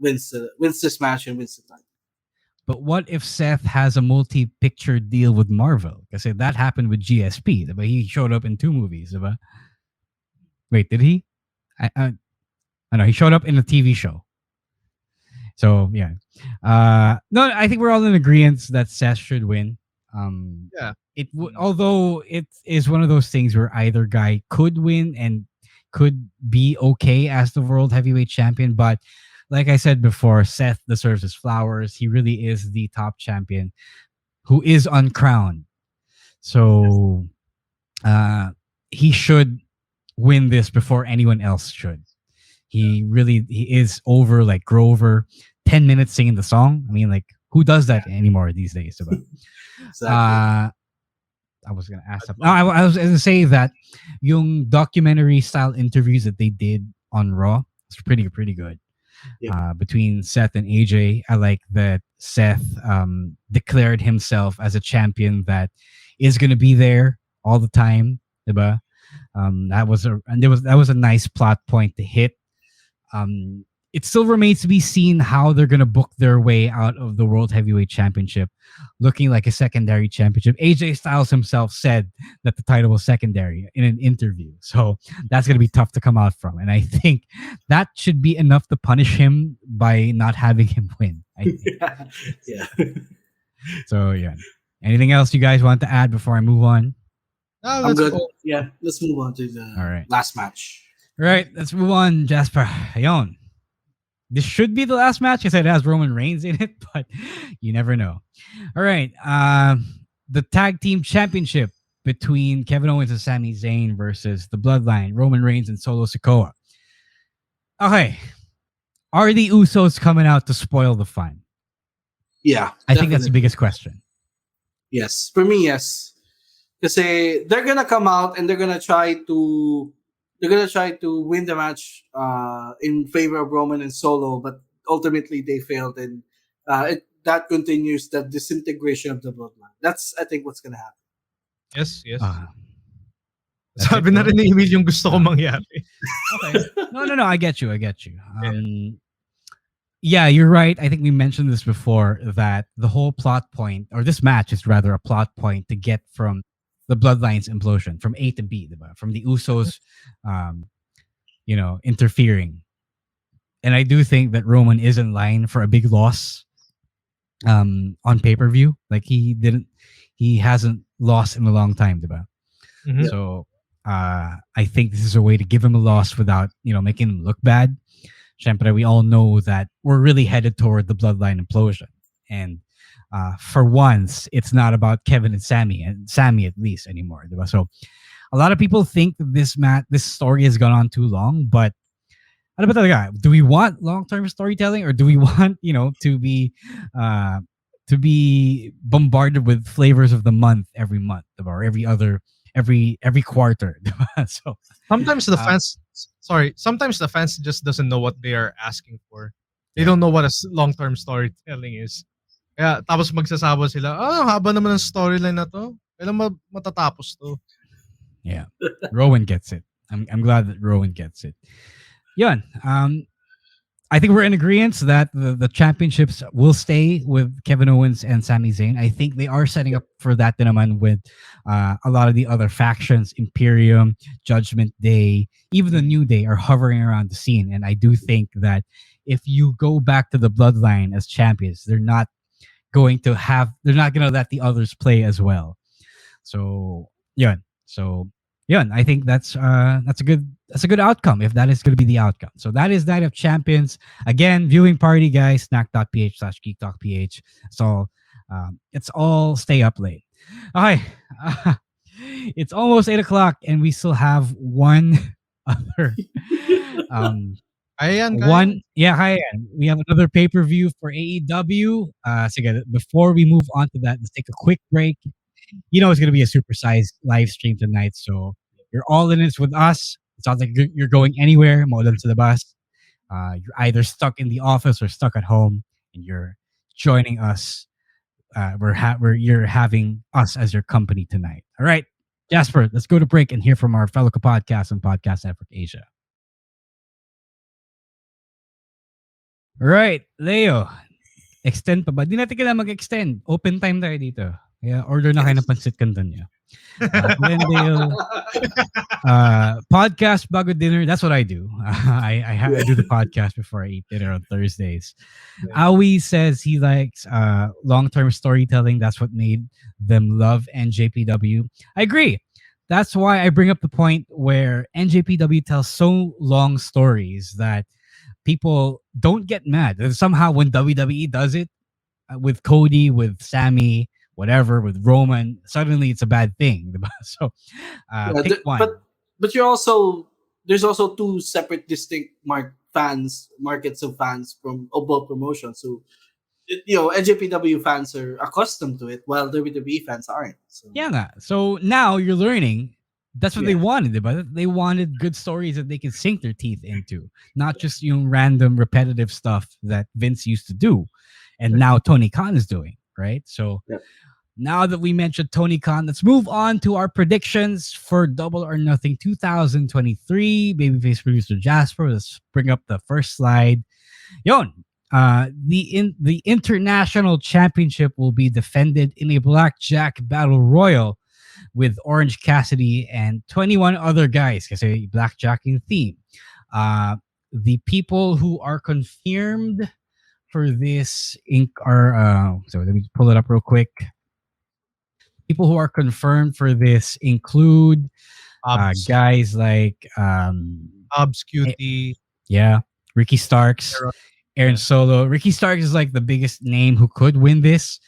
wins this match and wins the title. But what if Seth has a multi-picture deal with Marvel? Because that happened with GSP. But he showed up in 2 movies. Diba? Wait, did he? I know he showed up in a TV show. So yeah, no, I think we're all in agreement that Seth should win. Yeah. Although it is one of those things where either guy could win and could be okay as the World Heavyweight Champion, but like I said before, Seth deserves his flowers. He really is the top champion who is uncrowned. So he should win this before anyone else should. He is over like Grover, 10 minutes singing the song. I mean, like, who does that anymore these days? Exactly. I was gonna ask something. No, I was gonna say that yung documentary style interviews that they did on Raw was pretty good. Yeah. Between Seth and AJ, I like that Seth declared himself as a champion that is gonna be there all the time. Diba? That was a nice plot point to hit. It still remains to be seen how they're going to book their way out of the World Heavyweight Championship looking like a secondary championship. AJ Styles himself said that the title was secondary in an interview. So that's going to be tough to come out from. And I think that should be enough to punish him by not having him win. I think. Yeah. So, yeah. Anything else you guys want to add before I move on? No, I'm let's good. go. Yeah, let's move on to the All right. last match. All right, let's move on, Jasper. Ayon. This should be the last match. I said it has Roman Reigns in it, but you never know. All right. The tag team championship between Kevin Owens and Sami Zayn versus the Bloodline, Roman Reigns and Solo Sikoa. Okay. Are the Usos coming out to spoil the fun? Yeah. I think that's the biggest question. Yes. For me, yes. Because they're gonna come out and they're gonna try to win the match in favor of Roman and Solo, but ultimately they failed, and that continues the disintegration of the bloodline. That's, I think, what's gonna happen. Yes. That's Sabi it, na bro. rin ni Emil yung gusto ko mangyari. Okay. No. I get you. Yeah, you're right. I think we mentioned this before that the whole plot point, or this match is rather a plot point to get from the Bloodline's implosion from A to B, diba? From the Usos, interfering. And I do think that Roman is in line for a big loss on pay-per-view. Like he hasn't lost in a long time, diba? Mhm. So I think this is a way to give him a loss without, making him look bad. Syempre, we all know that we're really headed toward the Bloodline implosion. And for once, it's not about Kevin and Sammy at least anymore. Diba? So a lot of people think that this story has gone on too long, but ano ba talaga? Do we want long-term storytelling, or do we want, to be bombarded with flavors of the month every month, diba? Or every quarter? Diba? So Sometimes the fans just doesn't know what they are asking for. They don't know what long-term storytelling is. Kaya tapos magsasawa sila, haba naman ng storyline na to. Kailan matatapos to? yeah, Rowan gets it. I'm glad that Rowan gets it. Yun. I think we're in agreement that the championships will stay with Kevin Owens and Sami Zayn. I think they are setting up for that din naman with a lot of the other factions, Imperium, Judgment Day, even the New Day are hovering around the scene. And I do think that if you go back to the Bloodline as champions, they're not going to let the others play as well. So yeah. So yeah, I think that's a good outcome if that is going to be the outcome. So that is Night of Champions. Again, viewing party, guys, snack.ph/geek.ph. So it's all stay up late. Okay. It's almost 8 o'clock and we still have one other Ayan, we have another pay-per-view for AEW. So again, before we move on to that, let's take a quick break. You know it's going to be a supersized live stream tonight, so you're all in this with us. It's not like you're going anywhere. Maulan to the bus. You're either stuck in the office or stuck at home, and you're joining us. You're having us as your company tonight. All right, Jasper, let's go to break and hear from our fellow podcast and Podcast Network Asia. All right, Leo. Extend pa ba? Di natin kailangan mag-extend. Open time tayo dito. Yeah, order na kayo ng pansit canton niya. Glendale, podcast bago dinner. That's what I do. I do the podcast before I eat dinner on Thursdays. Awi says he likes long-term storytelling. That's what made them love NJPW. I agree. That's why I bring up the point where NJPW tells so long stories that people don't get mad. And somehow when WWE does it, with Cody, with Sammy, whatever, with Roman, suddenly it's a bad thing. So pick one. But there's also two separate distinct markets of fans from both promotions. So NJPW fans are accustomed to it while WWE fans aren't. So. Yeah, nga. So now you're learning that's what they wanted, but they wanted good stories that they could sink their teeth into, not just random repetitive stuff that Vince used to do and now Tony Khan is doing, right? So now that we mentioned Tony Khan, let's move on to our predictions for Double or Nothing 2023. Babyface producer Jasper, let's bring up the first slide. The International Championship will be defended in a Blackjack Battle Royal with Orange Cassidy and 21 other guys, kasi blackjacking theme. The people who are confirmed for this are so let me pull it up real quick. People who are confirmed for this include guys like Hobbs, QT, Ricky Starks, Aaron Solo. Ricky Starks is like the biggest name who could win this.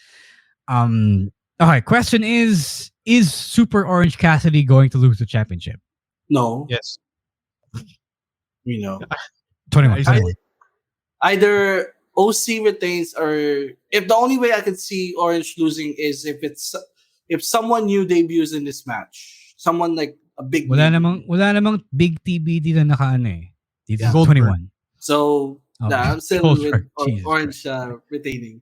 Okay, question is Super Orange Cassidy going to lose the championship? No. Yes. We know. 21. Either OC retains, or if the only way I could see Orange losing is if someone new debuts in this match. Someone like a big wala namang big TBD na nakaano eh. Yeah. 21. So I'm still Goldberg. with Orange retaining.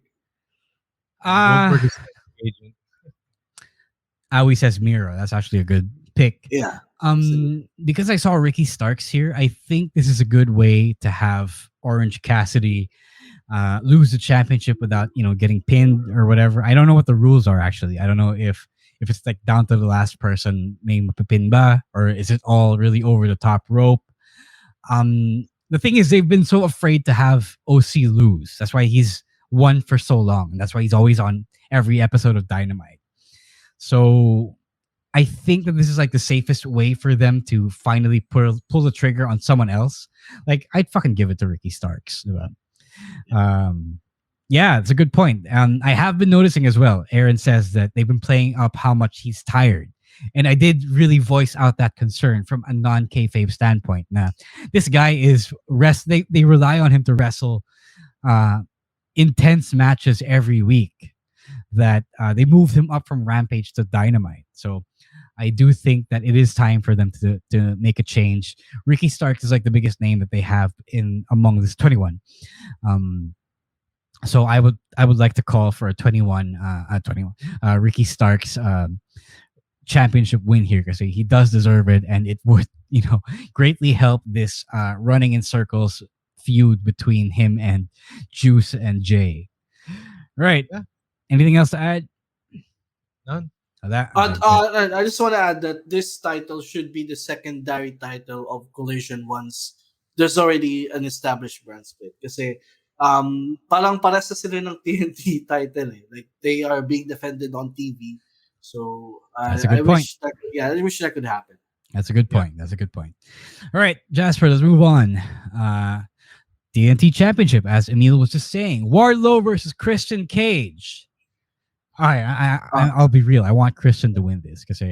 Awi says Miro. That's actually a good pick. Yeah. Because I saw Ricky Starks here, I think this is a good way to have Orange Cassidy lose the championship without getting pinned or whatever. I don't know what the rules are actually. I don't know if it's like down to the last person may mapipin ba, or is it all really over the top rope. The thing is, they've been so afraid to have OC lose. That's why he's won for so long, and that's why he's always on every episode of Dynamite. So I think that this is like the safest way for them to finally pull the trigger on someone else. Like, I'd fucking give it to Ricky Starks. Yeah, it's a good point. I have been noticing as well. Aaron says that they've been playing up how much he's tired. And I did really voice out that concern from a non-kayfabe standpoint. Now, this guy is they rely on him to wrestle intense matches every week. That they moved him up from Rampage to Dynamite. So I do think that it is time for them to make a change. Ricky Starks is like the biggest name that they have among this 21. So I would like to call for a 21 Ricky Starks championship win here because he does deserve it, and it would greatly help this running in circles feud between him and Juice and Jay. Right. Yeah. Anything else to add? None. I just want to add that this title should be the secondary title of Collision once there's already an established brand split. Kasi parang pares na sila ng TNT title eh. Like they are being defended on TV. So That's a good point. I wish that could happen. That's a good point. That's a good point. All right, Jasper, let's move on. TNT Championship, as Emil was just saying. Wardlow versus Christian Cage. All right, I'll be real. I want Christian to win this because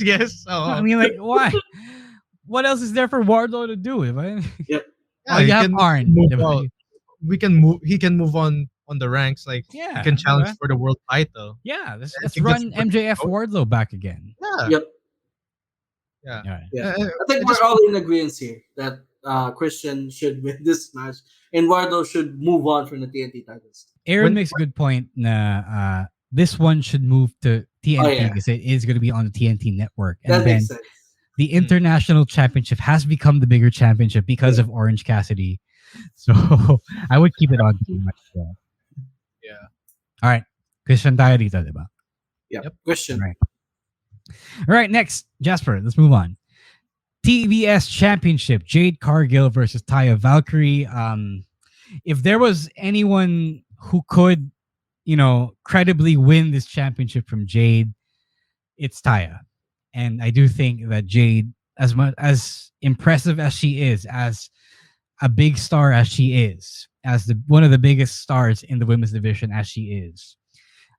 yes. I mean, like, why? What else is there for Wardlow to do? Yep. Oh, you have Arn. We can move. He can move on the ranks. Like, he can challenge for the world title. Yeah, let's run MJF Wardlow back again. Yeah. Yep. Yeah. All right. Yeah. I think we're all in agreement here that Christian should win this match and Wardlow should move on from the TNT titles. Aaron makes a good point. This one should move to TNT because it is going to be on the TNT network. And that then makes sense. The International Championship has become the bigger championship because of Orange Cassidy. So I would keep it on team as well. Yeah. All right. Christian tayo dito, diba? Yep. Christian. All right, next, Jasper, let's move on. TBS Championship, Jade Cargill versus Taya Valkyrie. If there was anyone who could, credibly win this championship from Jade, it's Taya. And I do think that Jade, as much as impressive as she is, as a big star as she is, as one of the biggest stars in the women's division as she is,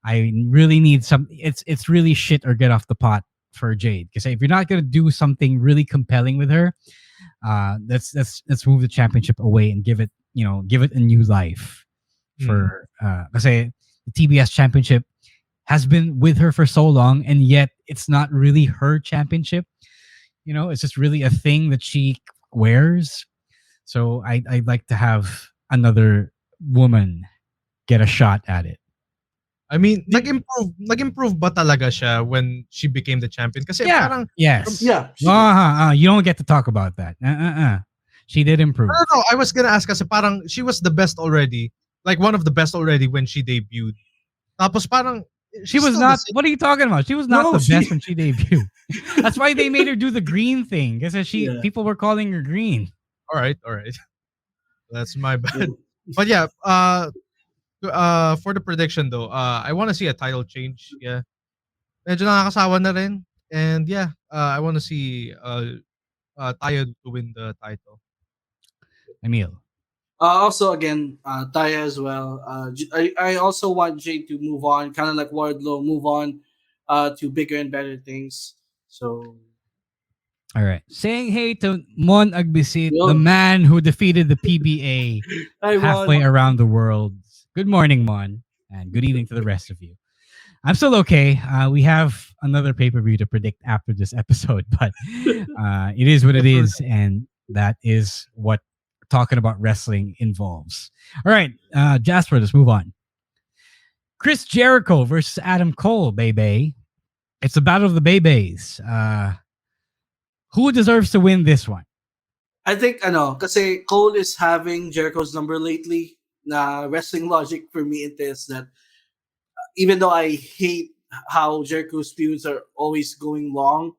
I really need it's really shit or get off the pot for Jade. Because if you're not gonna do something really compelling with her, let's move the championship away and give it a new life. For kasi the TBS championship has been with her for so long, and yet it's not really her championship. It's just really a thing that she wears. So I'd like to have another woman get a shot at it. I mean, nag-improve ba talaga siya when she became the champion? Kasi parang... Yes. Yeah. You don't get to talk about that. She did improve. No, I was gonna ask kasi parang she was the best already. Like one of the best already when she debuted. Tapos parang... She was not... What are you talking about? She was not the best when she debuted. That's why they made her do the green thing. Because people were calling her green. All right. That's my bad. But yeah, for the prediction though, I want to see a title change. Yeah. Medyo nakakasawa na rin. And yeah, I want to see Taya to win the title. Emil. Also, again, Taya as well. I also want Jade to move on, kind of like Wardlow, move on to bigger and better things. So, all right. Saying hey to Mon Agbisit, the man who defeated the PBA halfway around the world. Good morning, Mon, and good evening to the rest of you. I'm still okay. We have another pay-per-view to predict after this episode, but it is what it is, and that is what talking about wrestling involves. All right, Jasper, let's move on. Chris Jericho versus Adam Cole, baby. It's a battle of the babies. Who deserves to win this one? I think, kasi Cole is having Jericho's number lately. Na wrestling logic for me it is that even though I hate how Jericho's feuds are always going long,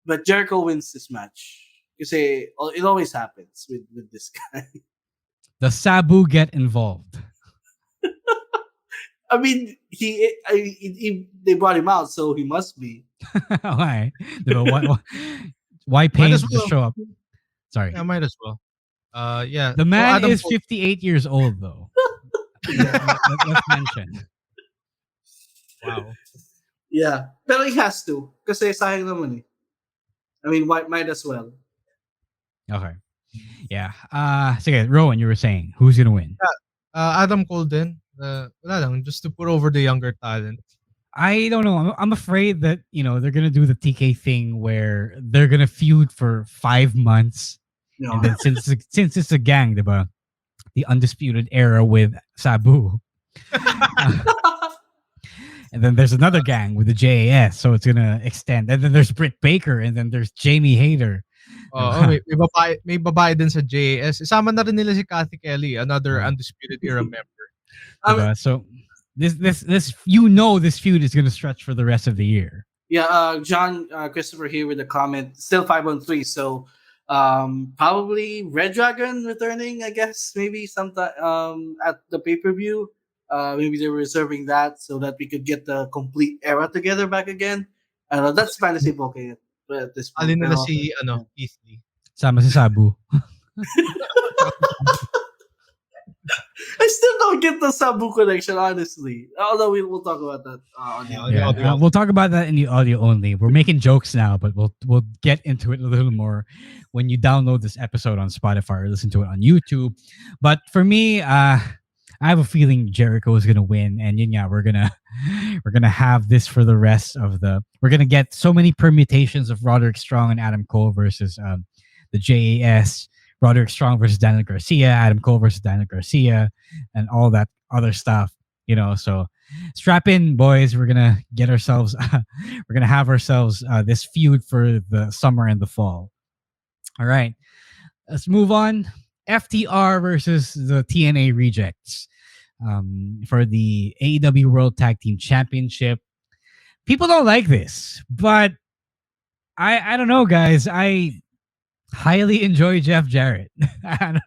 but Jericho wins this match. Kasi it always happens with this guy. The Sabu get involved. I mean, they brought him out, so he must be. Why? Why pay him to show up? Sorry. Yeah, might as well. Yeah. The man is 58 years old, though. Let's mention. Wow. Yeah. Pero he has to. Kasi sayang naman eh. I mean, might as well. Okay. Yeah. Sige, Rowan, you were saying, who's gonna win? Adam Cole din. Wala lang, just to put over the younger talent. I don't know. I'm afraid that, they're gonna do the TK thing where they're gonna feud for 5 months. No. And then since it's a gang, diba? The undisputed era with Sabu. And then there's another gang with the JAS, so it's gonna extend. And then there's Britt Baker, and then there's Jamie Hayter. Oo, may babae din sa JAS. Isama na rin nila si Kathy Kelly, another Undisputed Era member. So this this feud is gonna stretch for the rest of the year. Yeah, John Christopher here with a comment. Still 5-on-3, so probably Red Dragon returning, I guess, maybe sometime at the pay-per-view. Maybe they're reserving that so that we could get the complete era together back again. I don't know, that's fantasy booking at this point. Alin nila si Keith Lee. Sama si Sabu. I still don't get the Sabu connection, honestly. Although we'll talk about that on the audio. We'll talk about that in the audio only. We're making jokes now, but we'll get into it a little more when you download this episode on Spotify or listen to it on YouTube. But for me, I have a feeling Jericho is gonna win, and we're gonna have this for the rest of the. We're gonna get so many permutations of Roderick Strong and Adam Cole versus the JAS. Roderick Strong versus Daniel Garcia, Adam Cole versus Daniel Garcia, and all that other stuff, So strap in, boys. We're gonna get ourselves, we're gonna have ourselves this feud for the summer and the fall. All right, let's move on. FTR versus the TNA Rejects for the AEW World Tag Team Championship. People don't like this, but I don't know, guys. I highly enjoy Jeff Jarrett. I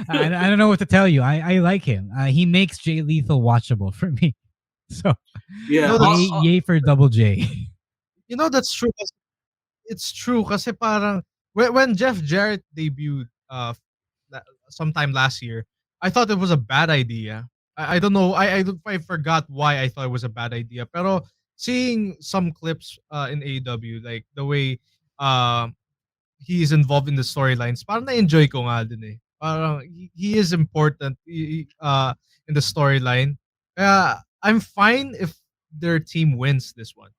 don't know what to tell you. I like him. He makes Jay Lethal watchable for me. So Yeah, yay for Double J. That's true. It's true kasi parang when Jeff Jarrett debuted sometime last year, I thought it was a bad idea. I don't know. I forgot why I thought it was a bad idea. Pero seeing some clips in AEW, like the way he is involved in the storylines, parang na-enjoy ko nga din eh. Parang he is important in the storyline. Kaya I'm fine if their team wins this one.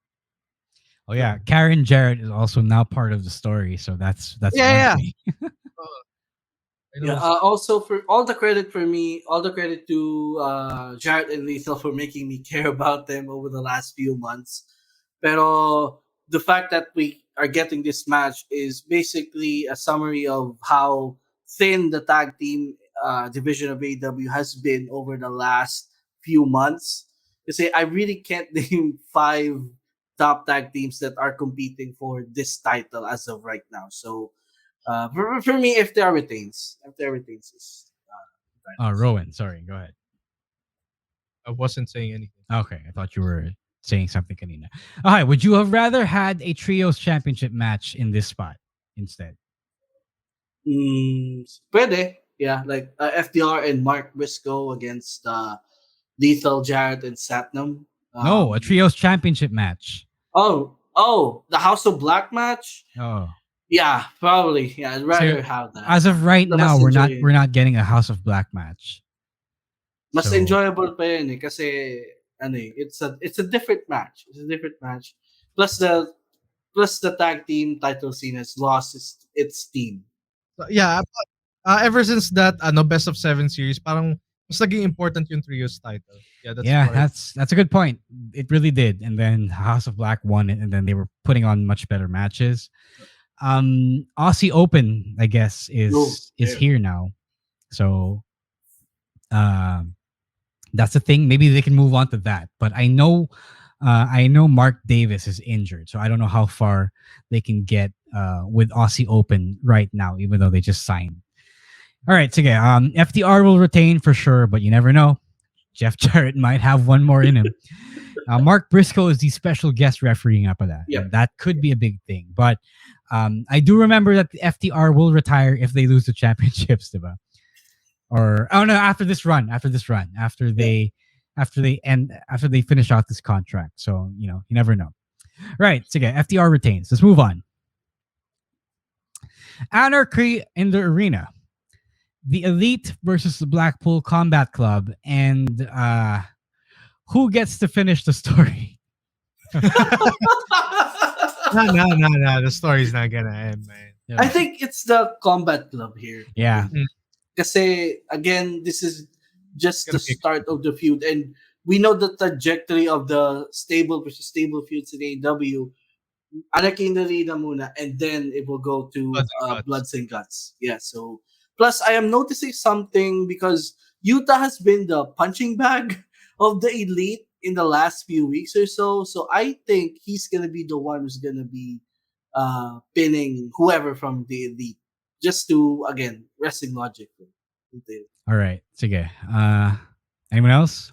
Oh yeah, Karen Jarrett is also now part of the story, so that's yeah. Also, for all the credit to Jarrett and Lethal for making me care about them over the last few months. Pero the fact that we are getting this match is basically a summary of how thin the tag team division of AEW has been over the last few months. Because I really can't name 5 top tag teams that are competing for this title as of right now. So for me, FTR retains is Rowan, sorry, go ahead. I wasn't saying anything. Okay, I thought you were saying something kanina. All right, would you have rather had a trios championship match in this spot instead? Pwede. Yeah, like FDR and Mark Briscoe against Lethal, Jarrett, and Satnam. No, a trios championship match. Oh, the House of Black match? Oh. Yeah, probably. Yeah, I'd rather have that. As of right now, we're not getting a House of Black match. Mas enjoyable pa yun eh, kasi it's a different match. It's a different match. Plus the tag team title scene has lost its steam. Yeah, ever since that best of 7 series, parang mas naging important yung trios title. Yeah, that's a good point. It really did. And then House of Black won it, and then they were putting on much better matches. Aussie Open, I guess, is here now. So that's the thing. Maybe they can move on to that. But I know Mark Davis is injured, so I don't know how far they can get with Aussie Open right now, even though they just signed. All right, so FTR will retain for sure, but you never know. Jeff Jarrett might have one more in him. Mark Briscoe is the special guest refereeing up of that. Yeah. And that could be a big thing. But I do remember that the FTR will retire if they lose the championships, diba? Or after they finish out this contract. So you never know. Right, so FTR retains. Let's move on. Anarchy in the arena. The Elite versus the Blackpool Combat Club, and who gets to finish the story? No. The story's not gonna end, man. Yeah. I think it's the Combat Club here. Yeah. Kasi again, this is just the start of the feud, and we know the trajectory of the stable versus stable feuds in AEW. Anarchy in the Arena muna, and then it will go to Bloods and Guts. Bloods and Guts. Yeah, so plus I am noticing something because Utah has been the punching bag of the Elite in the last few weeks or so. So I think he's gonna be the one who's gonna be pinning whoever from the Elite. Just to again wrestling logic. All right. Sige. Anyone else?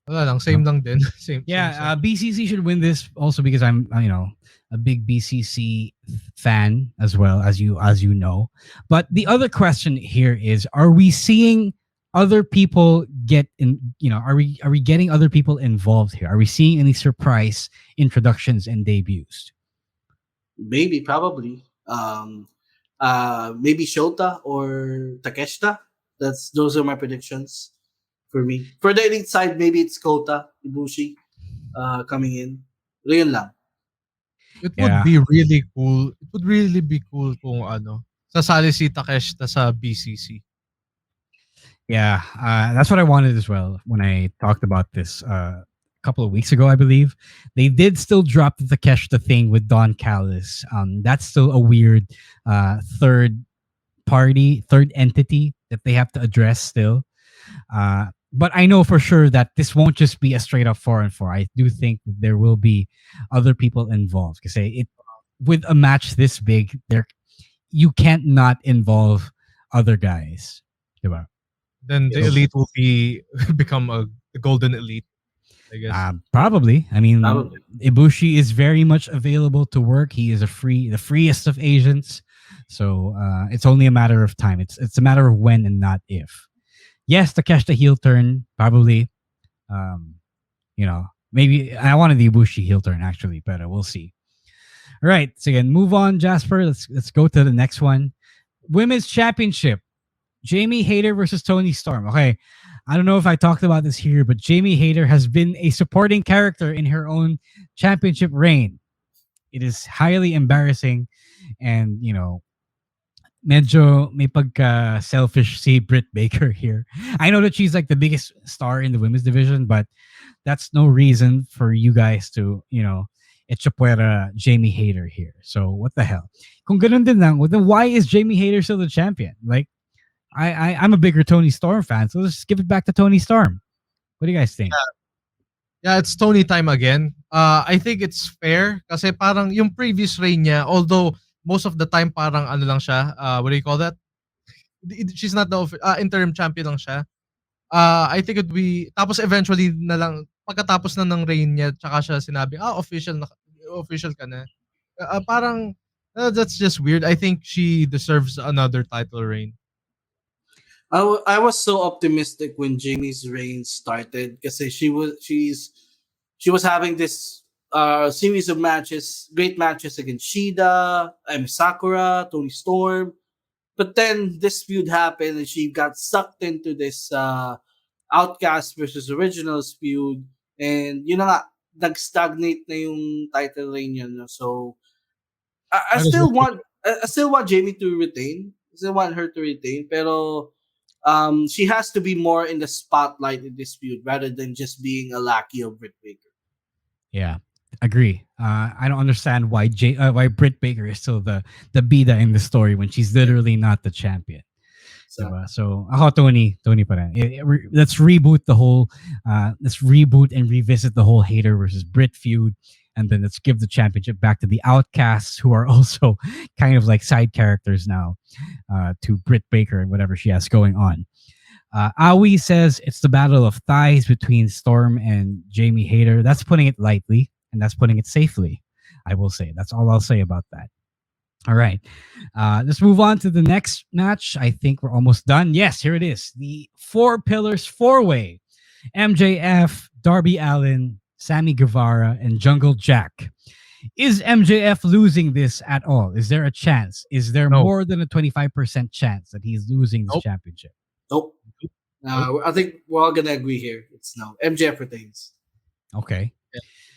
Wala lang, same lang din. Same. Yeah, BCC should win this also because I'm a big BCC fan as well as you know. But the other question here is: are we seeing other people get in? Are we getting other people involved here? Are we seeing any surprise introductions and debuts? Maybe, probably. Maybe Shota or Takeshita. Those are my predictions for me. For the Elite side, maybe it's Kota Ibushi coming in. Pero yun lang. It would be really cool. It would really be cool kung sasali si Takeshita sa BCC. Yeah, that's what I wanted as well when I talked about this a couple of weeks ago, I believe. They did still drop the Takeshita thing with Don Callis. That's still a weird third entity that they have to address still. But I know for sure that this won't just be a straight up 4-on-4. I do think there will be other people involved. Because with a match this big, you can't not involve other guys. Diba? Then the Elite will become the Golden Elite, I guess. Probably. I mean, Probably. Ibushi is very much available to work. He is the freest of agents. So it's only a matter of time. It's a matter of when and not if. Yes, Takeshita heel turn, probably. Maybe I wanted the Ibushi heel turn actually, but we'll see. All right, so again, move on, Jasper. Let's go to the next one. Women's Championship. Jamie Hayter versus Toni Storm. Okay, I don't know if I talked about this here, but Jamie Hayter has been a supporting character in her own championship reign. It is highly embarrassing, and medyo may pagka selfish si Britt Baker here. I know that she's like the biggest star in the women's division, but that's no reason for you guys to, etchapuera Jamie Hayter here. So what the hell? Kung ganun din lang, then why is Jamie Hayter still the champion? Like, I'm a bigger Toni Storm fan, so let's just give it back to Toni Storm. What do you guys think? Yeah, it's Tony time again. I think it's fair kasi parang yung previous reign niya, although most of the time parang lang siya, what do you call that? She's not the interim champion lang siya. I think it would be, tapos eventually na lang, pagkatapos na ng reign niya, tsaka siya sinabi, official ka na. Parang, that's just weird. I think she deserves another title reign. I was so optimistic when Jamie's reign started because she was having this series of matches, great matches against Shida, Sakura, Toni Storm. But then this feud happened and she got sucked into this Outcast versus Originals feud. And yun na nga, nag-stagnate na yung title reign niya. No? So I still want Jamie to retain. I still want her to retain. Pero she has to be more in the spotlight in this feud rather than just being a lackey of Britt Baker. Yeah, agree. I don't understand why Britt Baker is still the bida in the story when she's literally not the champion. So ako Tony pa rin. Let's reboot the whole. Let's reboot and revisit the whole Hayter versus Britt feud, and then let's give the championship back to the Outcasts, who are also kind of like side characters now to Britt Baker and whatever she has going on. Aoi says it's the battle of thighs between Storm and Jamie Hayter. That's putting it lightly, and that's putting it safely. I will say. That's all I'll say about that. All right. Let's move on to the next match. I think we're almost done. Yes, here it is. The Four Pillars 4-Way. MJF, Darby Allin, Sammy Guevara, and Jungle Jack. Is MJF losing this at all? Is there a chance? Is there more than a 25% chance that he's losing this championship? Nope. I think we're all going to agree here. It's no. MJF retains. Okay.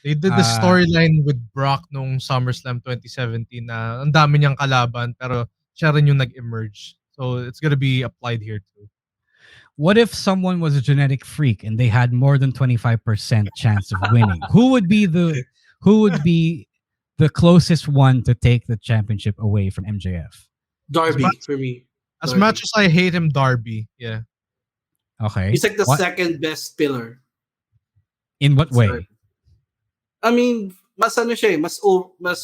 They did the storyline with Brock nung SummerSlam 2017 na ang dami niyang kalaban pero siya rin yung nag-emerge. So it's gonna be applied here too. What if someone was a genetic freak and they had more than 25% chance of winning? Who would be the closest one to take the championship away from MJF? Darby much- for me. As Darby. much as I hate him, Darby. Yeah. Okay. He's like the What? second best pillar. In what way? Sorry. I mean, mas ano siya, mas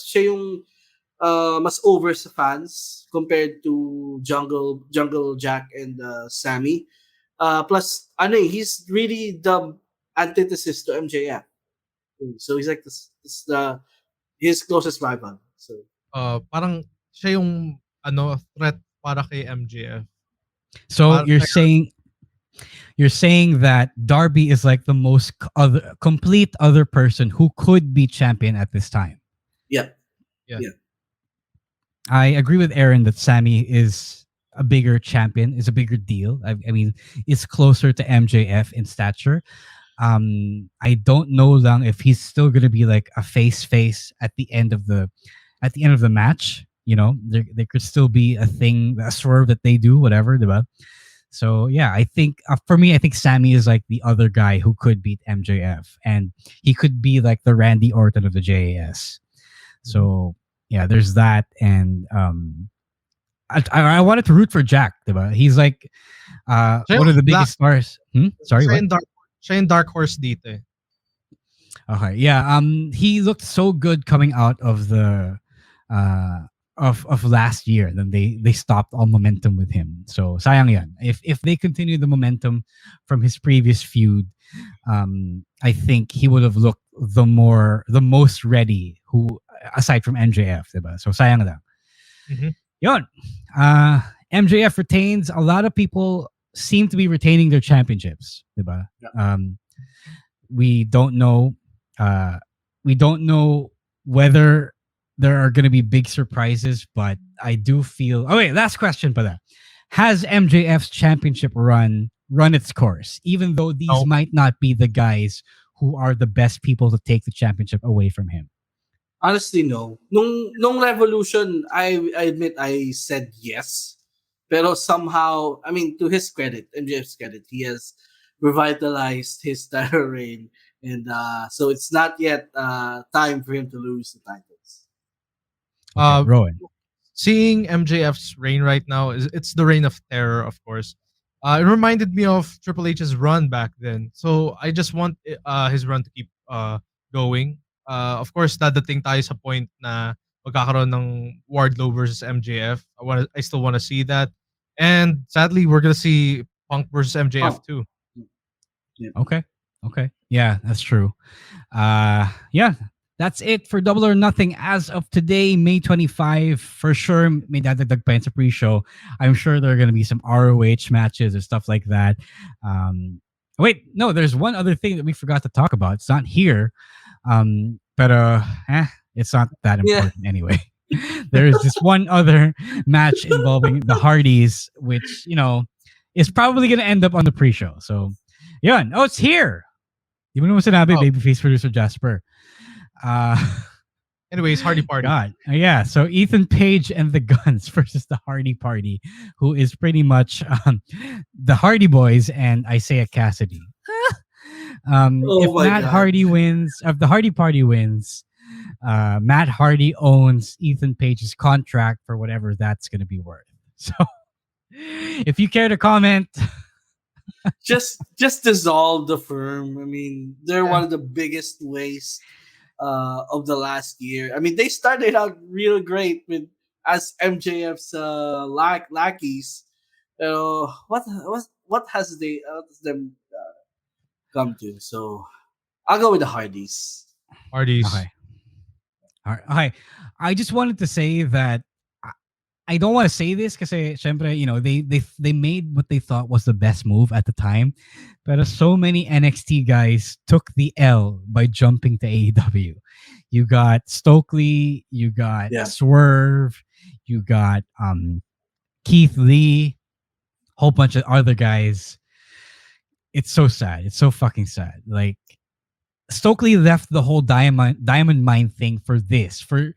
siya yung mas over sa fans compared to Jungle Jack and Sammy. Plus, he's really the antithesis to MJF. So he's like his closest rival. So Parang siya yung threat para kay MJF. So you're saying that Darby is like the most complete other person who could be champion at this time. yeah. I agree with Aaron that Sammy is a bigger champion, is a bigger deal. I mean, is closer to MJF in stature. I don't know lang if he's still gonna be like a face at the end of the match. You know, there could still be a swerve that they do, whatever, diba? So yeah, I think for me, I think Sammy is like the other guy who could beat MJF, and he could be like the Randy Orton of the JAS. So yeah, there's that, and I wanted to root for Jack, diba? He's like one of the biggest stars. Sorry, what? Siya yung dark horse dito. Eh. Okay, yeah. He looked so good coming out of the of last year. Then they stopped all momentum with him. So sayang yan. If they continue the momentum from his previous feud, I think he would have looked the most ready. Who aside from MJF, diba? So sayang lang. Mm-hmm. Yon. MJF retains. A lot of people seem to be retaining their championships, diba? Yeah. We don't know. We don't know whether there are going to be big surprises, but I do feel. Oh wait, last question, pala. Has MJF's championship run its course? Even though these might not be the guys who are the best people to take the championship away from him. Honestly, no. Nung Revolution, I admit I said yes. Pero somehow, I mean, to his credit, MJF's credit, he has revitalized his title reign. And so it's not yet time for him to lose the titles. Okay, Rowan. Seeing MJF's reign right now, it's the reign of terror, of course. It reminded me of Triple H's run back then. So I just want his run to keep going. Of course, dadating tayo sa point na magkakaroon ng Wardlow versus MJF. I still want to see that. And sadly, we're going to see Punk versus MJF too. Yeah. Okay. Yeah, that's true. Yeah, that's it for Double or Nothing as of today, May 25. For sure, may dadagdag pa yun sa pre-show. I'm sure there are going to be some ROH matches or stuff like that. Wait, no, there's one other thing that we forgot to talk about. It's not here. But it's not that important anyway. There's just one other match involving the Hardys, which, is probably going to end up on the pre-show. So, yun. Oh, it's here. Di mo naman sinabi, babyface producer Jasper. Anyways, Hardy Party. God. Yeah, so Ethan Page and the Guns versus the Hardy Party, who is pretty much the Hardy Boys and Isaiah Cassidy. If Matt Hardy wins, if the Hardy Party wins, Matt Hardy owns Ethan Page's contract for whatever that's going to be worth. So, if you care to comment, just dissolve the firm. I mean, they're one of the biggest wastes of the last year. I mean, they started out real great as MJF's lackeys. What has them come to? So I'll go with the Hardys. Okay. Okay. I just wanted to say that I don't want to say this because, syempre, they made what they thought was the best move at the time. But so many NXT guys took the L by jumping to AEW. You got Stokely, you got Swerve, you got Keith Lee, whole bunch of other guys. It's so sad. It's so fucking sad. Like, Stokely left the whole Diamond Mine thing for this, for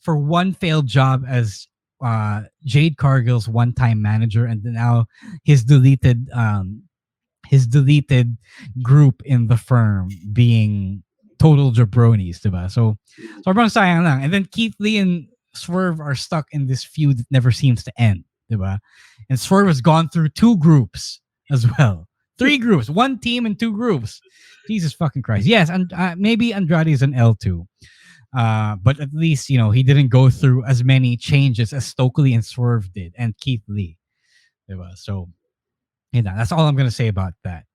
one failed job as Jade Cargill's one-time manager, and now his deleted group in the firm being total jabronis, diba? So sobrang sayang lang. And then Keith Lee and Swerve are stuck in this feud that never seems to end, diba? And Swerve has gone through 2 groups as well. 3 groups, 1 team and 2 groups. Jesus fucking Christ. Yes, and maybe Andrade is an L2. But at least, he didn't go through as many changes as Stokely and Swerve did, and Keith Lee. Diba? So, that's all I'm going to say about that.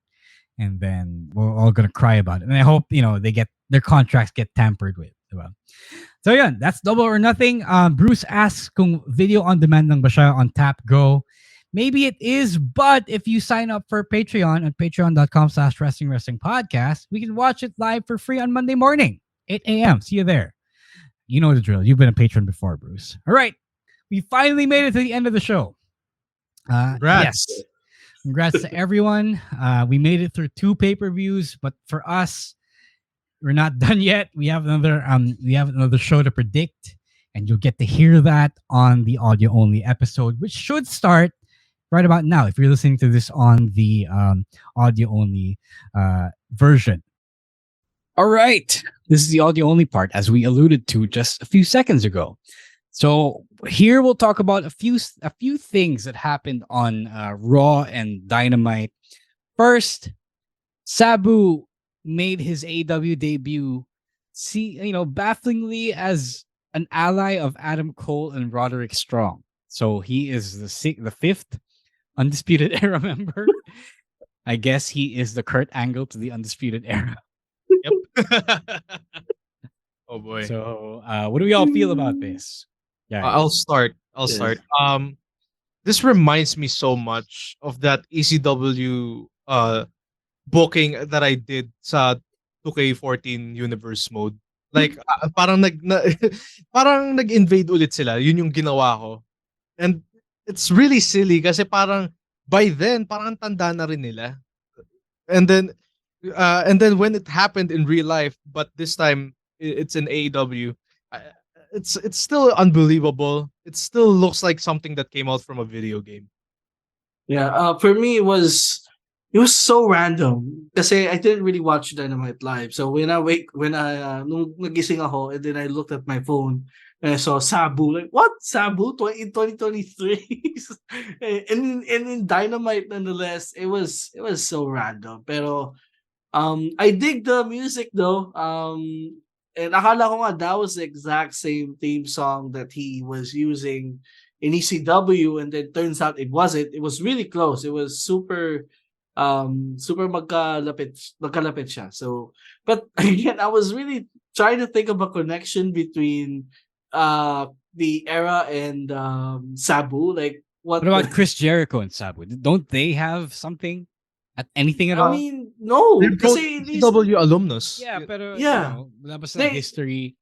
And then we're all going to cry about it. And I hope, they get their contracts get tampered with. Diba? So, yeah, that's Double or Nothing. Bruce asks kung video on demand lang ba siya on Tap Go. Maybe it is, but if you sign up for Patreon at patreon.com/wrestling podcast, we can watch it live for free on Monday morning, 8 a.m. See you there. You know the drill. You've been a patron before, Bruce. All right. We finally made it to the end of the show. Congrats. Yes. Congrats to everyone. We made it through 2 pay-per-views, but for us, we're not done yet. We have another show to predict, and you'll get to hear that on the audio-only episode, which should start right about now if you're listening to this on the audio-only version. All right. This is the audio-only part, as we alluded to just a few seconds ago. So here we'll talk about a few things that happened on Raw and Dynamite. First, Sabu made his AEW debut, bafflingly as an ally of Adam Cole and Roderick Strong. So he is the 5th Undisputed Era member. I guess he is the Kurt Angle to the Undisputed Era. Yep. Oh boy. So what do we all feel about this? Yeah, I'll start. This reminds me so much of that ECW booking that I did sa 2K14 Universe mode. Like parang parang nag-invade ulit sila. Yun yung ginawa ko. And it's really silly kasi parang by then parang tanda na rin nila. And then when it happened in real life, but this time it's in AEW, it's still unbelievable. It still looks like something that came out from a video game. Yeah, for me it was so random kasi I didn't really watch Dynamite live. So when nung nagising ako and then I looked at my phone and I saw Sabu, like what Sabu in 2023, and in Dynamite nonetheless, it was so random. Pero I dig the music though. And akala ko nga that was the exact same theme song that he was using in ECW, and then turns out it wasn't. It was really close. It was super magkalapit siya. So, but again, I was really trying to think of a connection between the era and Sabu. Like what about Chris Jericho and Sabu? Don't they have something? Anything at all? I mean, no. They're both ECW alumnus. Yeah, pero wala ba sa history?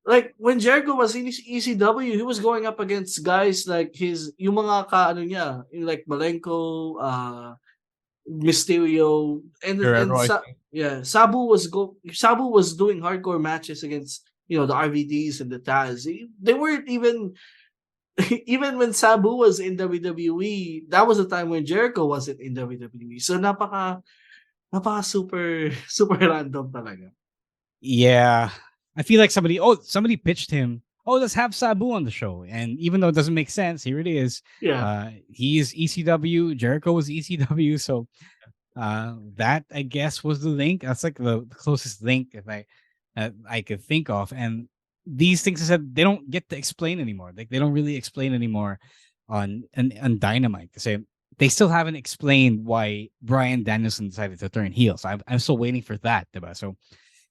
Like when Jericho was in ECW, he was going up against guys like yung mga kaano niya, like Malenko, Mysterio, and Sabu was doing hardcore matches against the RVDs and the Taz. They weren't even when Sabu was in WWE, that was the time when Jericho wasn't in WWE. So napaka super random talaga. Yeah. I feel like somebody pitched him, let's have Sabu on the show. And even though it doesn't make sense, here it is. Yeah. He is ECW, Jericho was ECW, so that I guess was the link. That's like the closest link I could think of. And these things I said they don't get to explain anymore. Like they don't really explain anymore on Dynamite. They still haven't explained why Bryan Danielson decided to turn heel. So I'm still waiting for that. Diba? So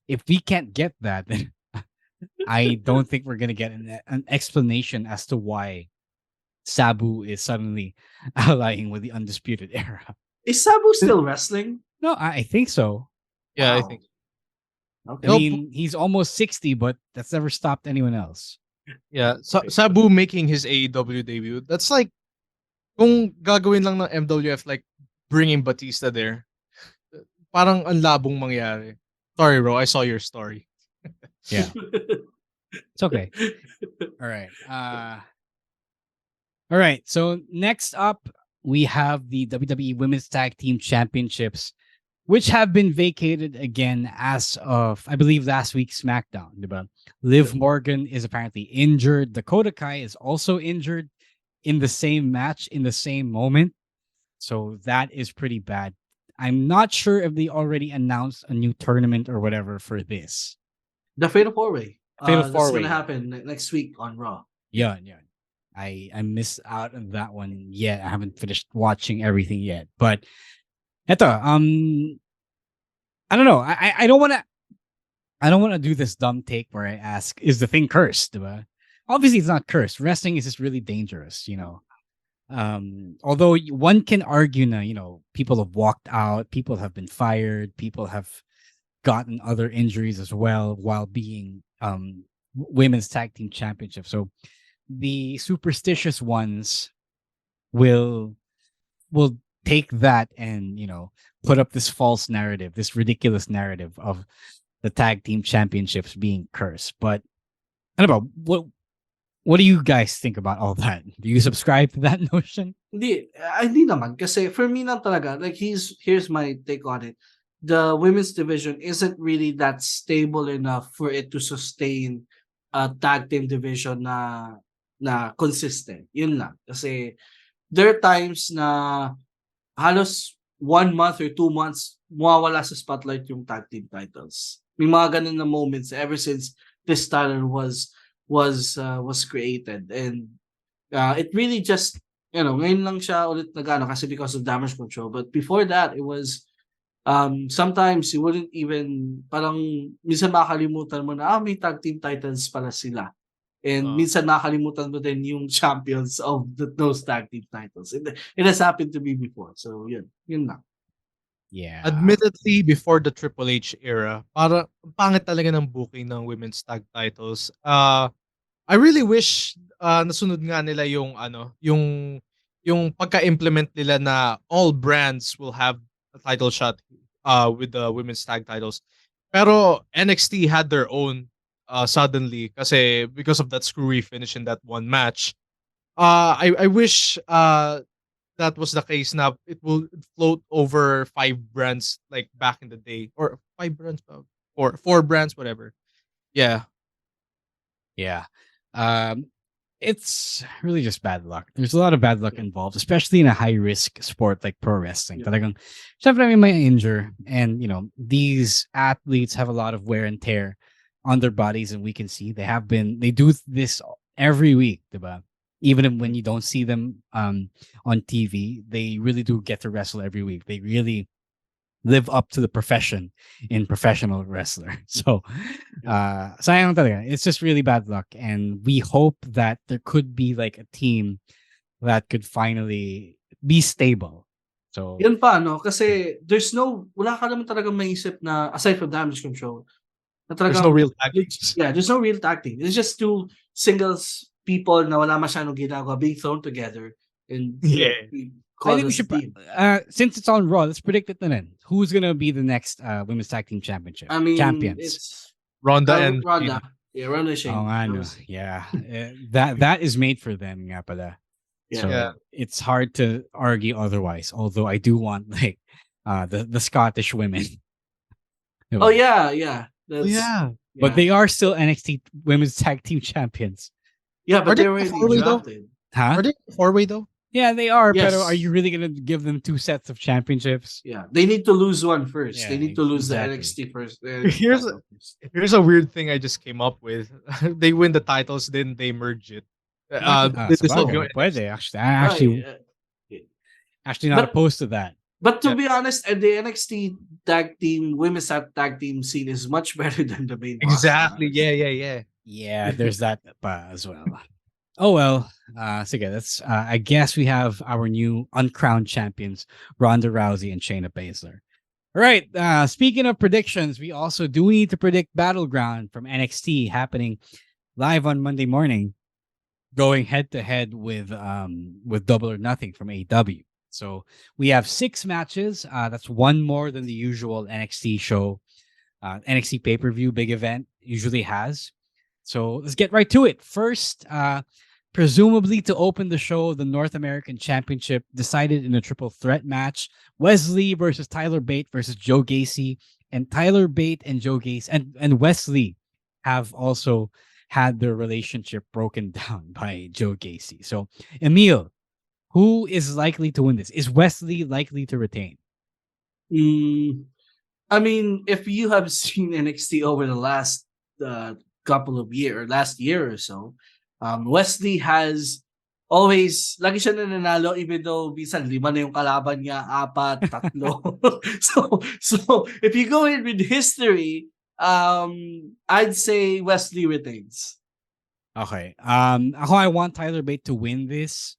if we can't get that, then I don't think we're gonna get an explanation as to why Sabu is suddenly allying with the Undisputed Era. Is Sabu still wrestling? No, I think so. Yeah, Wow. I think. Okay. I mean, he's almost 60, but that's never stopped anyone else. Yeah, Sabu making his AEW debut. That's like kung gagawin lang ng MWF like bringing Batista there. Parang ang labong mangyari. Sorry, bro. I saw your story. Yeah. It's okay. All right. All right. So next up, we have the WWE Women's Tag Team Championships, which have been vacated again as of, I believe, last week's SmackDown. Diba? Liv Morgan is apparently injured. Dakota Kai is also injured in the same match, in the same moment. So that is pretty bad. I'm not sure if they already announced a new tournament or whatever for this. The Fatal 4-Way. Fatal That's Four-Way. gonna happen next week on Raw. Yeah, yeah. I missed out on that one yet. I haven't finished watching everything yet. But eto, I don't know. I don't wanna do this dumb take where I ask, is the thing cursed? Diba? Obviously it's not cursed. Wrestling is just really dangerous, you know. Although one can argue now, you know, people have walked out, people have been fired, people have gotten other injuries as well while being women's tag team championship. So the superstitious ones will take that and, you know, put up this false narrative, this ridiculous narrative of the tag team championships being cursed. But I don't know, what do you guys think about all that? Do you subscribe to that notion? Hindi naman. Kasi for me lang talaga, like here's my take on it. The women's division isn't really that stable enough for it to sustain a tag team division na consistent. Yun lang. Kasi there are times na halos 1 month or 2 months mawawala sa spotlight yung tag team titles. May mga ganun na moments ever since this title was created, and it really just, you know, ngayon lang siya ulit nagano kasi because of damage control, but before that it was sometimes you wouldn't even parang minsan makakalimutan mo na may tag team titles pala sila, and minsan makakalimutan mo din yung champions of those tag team titles. It has happened to me before, so yun lang. Yeah. Admittedly, before the Triple H era, para pangit talaga ng booking ng women's tag titles. I really wish nasunod nga nila yung yung pagka-implement nila na all brands will have a title shot with the women's tag titles. Pero NXT had their own suddenly kasi because of that screwy finish in that one match. I wish that was the case now. It will float over 5 brands like back in the day, or 5 brands or 4 brands, whatever. Yeah. Yeah. It's really just bad luck. There's a lot of bad luck involved, especially in a high risk sport like pro wrestling. Talagang syempre may injure, and you know, these athletes have a lot of wear and tear on their bodies, and we can see they do this every week, diba? Even when you don't see them on TV, they really do get to wrestle every week. They really live up to the profession in professional wrestler. So, sayang talaga. It's just really bad luck. And we hope that there could be like a team that could finally be stable. So, yun pa, no? Kasi wala ka naman talagang maisip na, aside from damage control, na There's no real tactics. Yeah, there's no real tactic. It's just 2 singles people na wala masyadong ginagawa being thrown together, and I think we should since it's on Raw, let's predict it then. Who's gonna be the next women's tag team championship? I mean, champions? It's Ronda and Ronda. Yeah, Ronda and Shane. Oh, I know. Yeah, that is made for them, nga pala. Yeah. So it's hard to argue otherwise. Although I do want like the Scottish women. Oh yeah. But they are still NXT Women's Tag Team Champions. Yeah, but they're already drafted. Huh? Are they 4-way though? Yeah, they are. Yes. But are you really gonna give them 2 sets of championships? Yeah, they need to lose one first. Yeah, they need to lose exactly. the NXT first. Here's a weird thing I just came up with. They win the titles, then they merge it. Puede, actually, actually not opposed to that. But to be honest, the NXT tag team, women's tag team scene is much better than the main. Exactly. roster. Yeah, there's that as well. Oh well. So yeah, that's I guess we have our new uncrowned champions, Ronda Rousey and Shayna Baszler. All right. Speaking of predictions, we also do need to predict Battleground from NXT happening live on Monday morning, going head to head with Double or Nothing from AEW. So we have 6 matches. That's one more than the usual NXT show, NXT pay-per-view big event usually has. So let's get right to it. First, presumably to open the show, the North American Championship decided in a triple threat match. Wesley versus Tyler Bate versus Joe Gacy. And Tyler Bate and Joe Gacy and Wesley have also had their relationship broken down by Joe Gacy. So, Emil, who is likely to win this? Is Wesley likely to retain? I mean, if you have seen NXT over the last couple of years, last year or so, Wesley has always, lagi siya nananalo even though minsan 5 na yung kalaban niya, 4, 3. So if you go in with history, I'd say Wesley retains. Okay. I want Tyler Bate to win this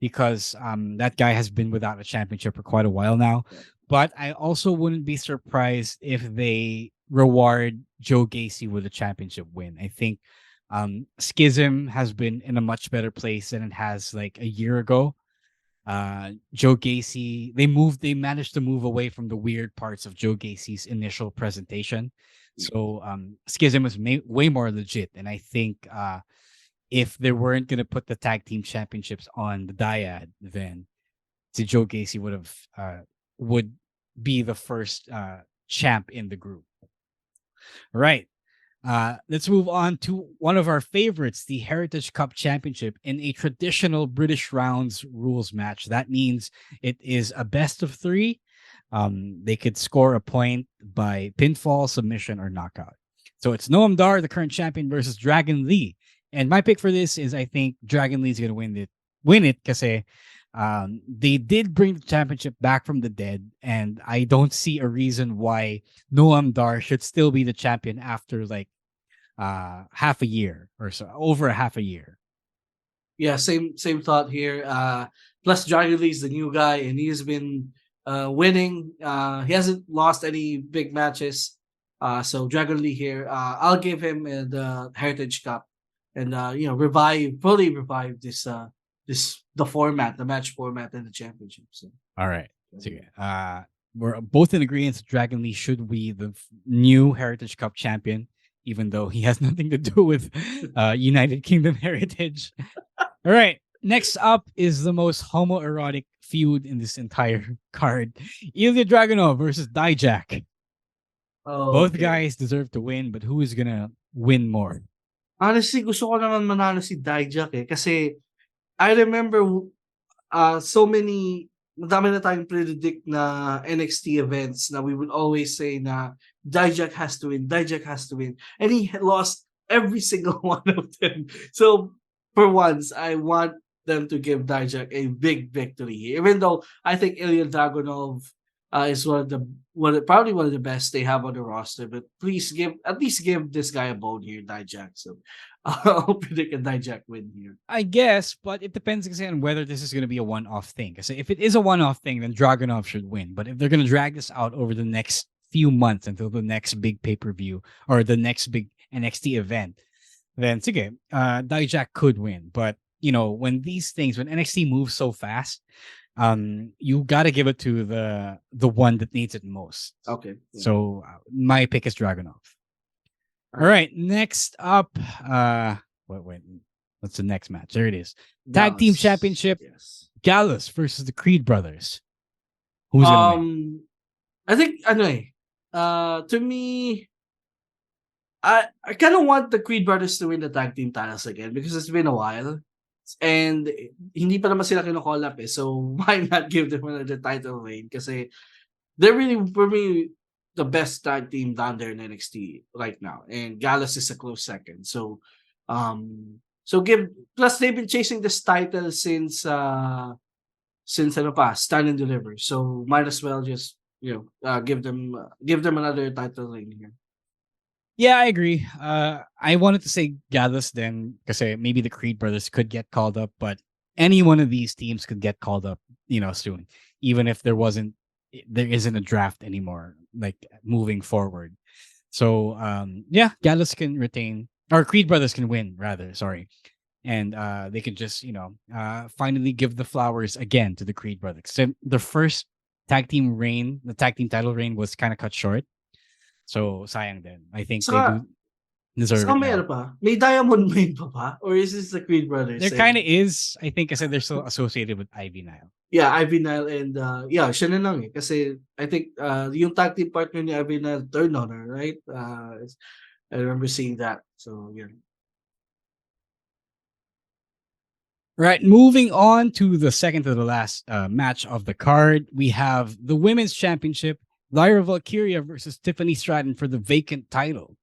because that guy has been without a championship for quite a while now. Yeah. But I also wouldn't be surprised if they reward Joe Gacy with a championship win. I think Schism has been in a much better place than it has like a year ago. Joe Gacy, they managed to move away from the weird parts of Joe Gacy's initial presentation. So Schism is way more legit. And I think if they weren't going to put the tag team championships on the dyad, then Joe Gacy would be the first champ in the group. All right. Let's move on to one of our favorites, the Heritage Cup Championship in a traditional British rounds rules match. That means it is a best of 3. They could score a point by pinfall, submission, or knockout. So it's Noam Dar, the current champion, versus Dragon Lee. And my pick for this is I think Dragon Lee's going to win it because they did bring the championship back from the dead, and I don't see a reason why Noam Dar should still be the champion after like half a year or so, over a half a year. Yeah, same thought here. Plus, Dragon Lee's the new guy, and he's been winning. He hasn't lost any big matches. So Dragon Lee here, I'll give him the Heritage Cup, and fully revive this the format, the match format, and the championship. So. All right. So, we're both in agreement Dragon Lee should be the new Heritage Cup champion, even though he has nothing to do with United Kingdom heritage. All right. Next up is the most homoerotic feud in this entire card. Ilya Dragunov versus Dijak. Both guys deserve to win, but who is going to win more? Honestly, gusto ko naman manalo si Dijak kasi I remember madami na tayong predict na NXT events na we would always say na Dijak has to win, Dijak has to win. And he lost every single one of them. So, for once, I want them to give Dijak a big victory here. Even though I think Ilya Dragunov is probably one of the best they have on the roster. But please at least give this guy a bone here, Dijak. So I'll predict a Dijak win here. I guess, but it depends on whether this is going to be a one-off thing. Because if it is a one-off thing, then Dragunov should win. But if they're going to drag this out over the next few months until the next big pay-per-view or the next big NXT event, then sige, Dijak could win. But when NXT moves so fast, you gotta give it to the one that needs it most. Okay. Yeah. So my pick is Dragunov. All right. Next up, wait. What's the next match? There it is. Tag Team Championship. Yes. Gallus versus the Creed Brothers. Who's gonna win? I think to me, I kind of want the Creed Brothers to win the tag team titles again because it's been a while. And hindi pa naman sila kino-call up so why not give them another title reign? Kasi they're really, for me, the best tag team down there in NXT right now. And Gallus is a close second. So, plus they've been chasing this title since Stand and Deliver. So might as well just, give them another title reign here. Yeah, I agree. I wanted to say Gallus then because maybe the Creed Brothers could get called up, but any one of these teams could get called up, soon, even if there isn't a draft anymore, like moving forward. So, Gallus can retain, or Creed Brothers can win, rather. Sorry, and they can just finally give the flowers again to the Creed Brothers. So the first tag team title reign was kind of cut short. So sayang din. I think they do. deserve it Saka may ano now. pa? May Diamond Mine pa ba? Or is this the Creed Brothers? There kind of is, I think, kasi they're still associated with Ivy Nile. Yeah, Ivy Nile and yeah, siya na lang eh. Kasi I think yung tag team partner ni Ivy Nile turned on her, right? I remember seeing that. So, yeah. Right, moving on to the second to the last match of the card, we have the Women's Championship, Lyra Valkyria versus Tiffany Stratton for the vacant title.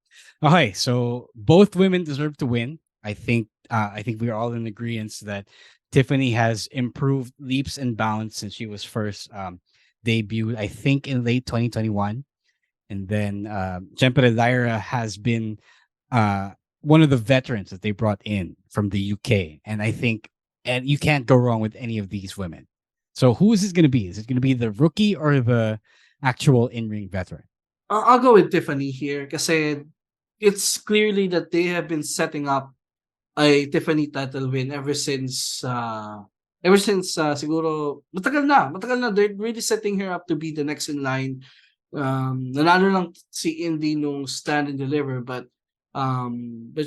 Okay, so both women deserve to win. I think we're all in agreement that Tiffany has improved leaps and bounds since she was first debuted, I think, in late 2021. And then Jempere Lyra has been one of the veterans that they brought in from the UK. And I think you can't go wrong with any of these women. So who is this going to be? Is it going to be the rookie or the actual in-ring veteran? I'll go with Tiffany here kasi it's clearly that they have been setting up a Tiffany title win ever since siguro matagal na they're really setting her up to be the next in line. Nanalo lang si Indy nung Stand and Deliver, but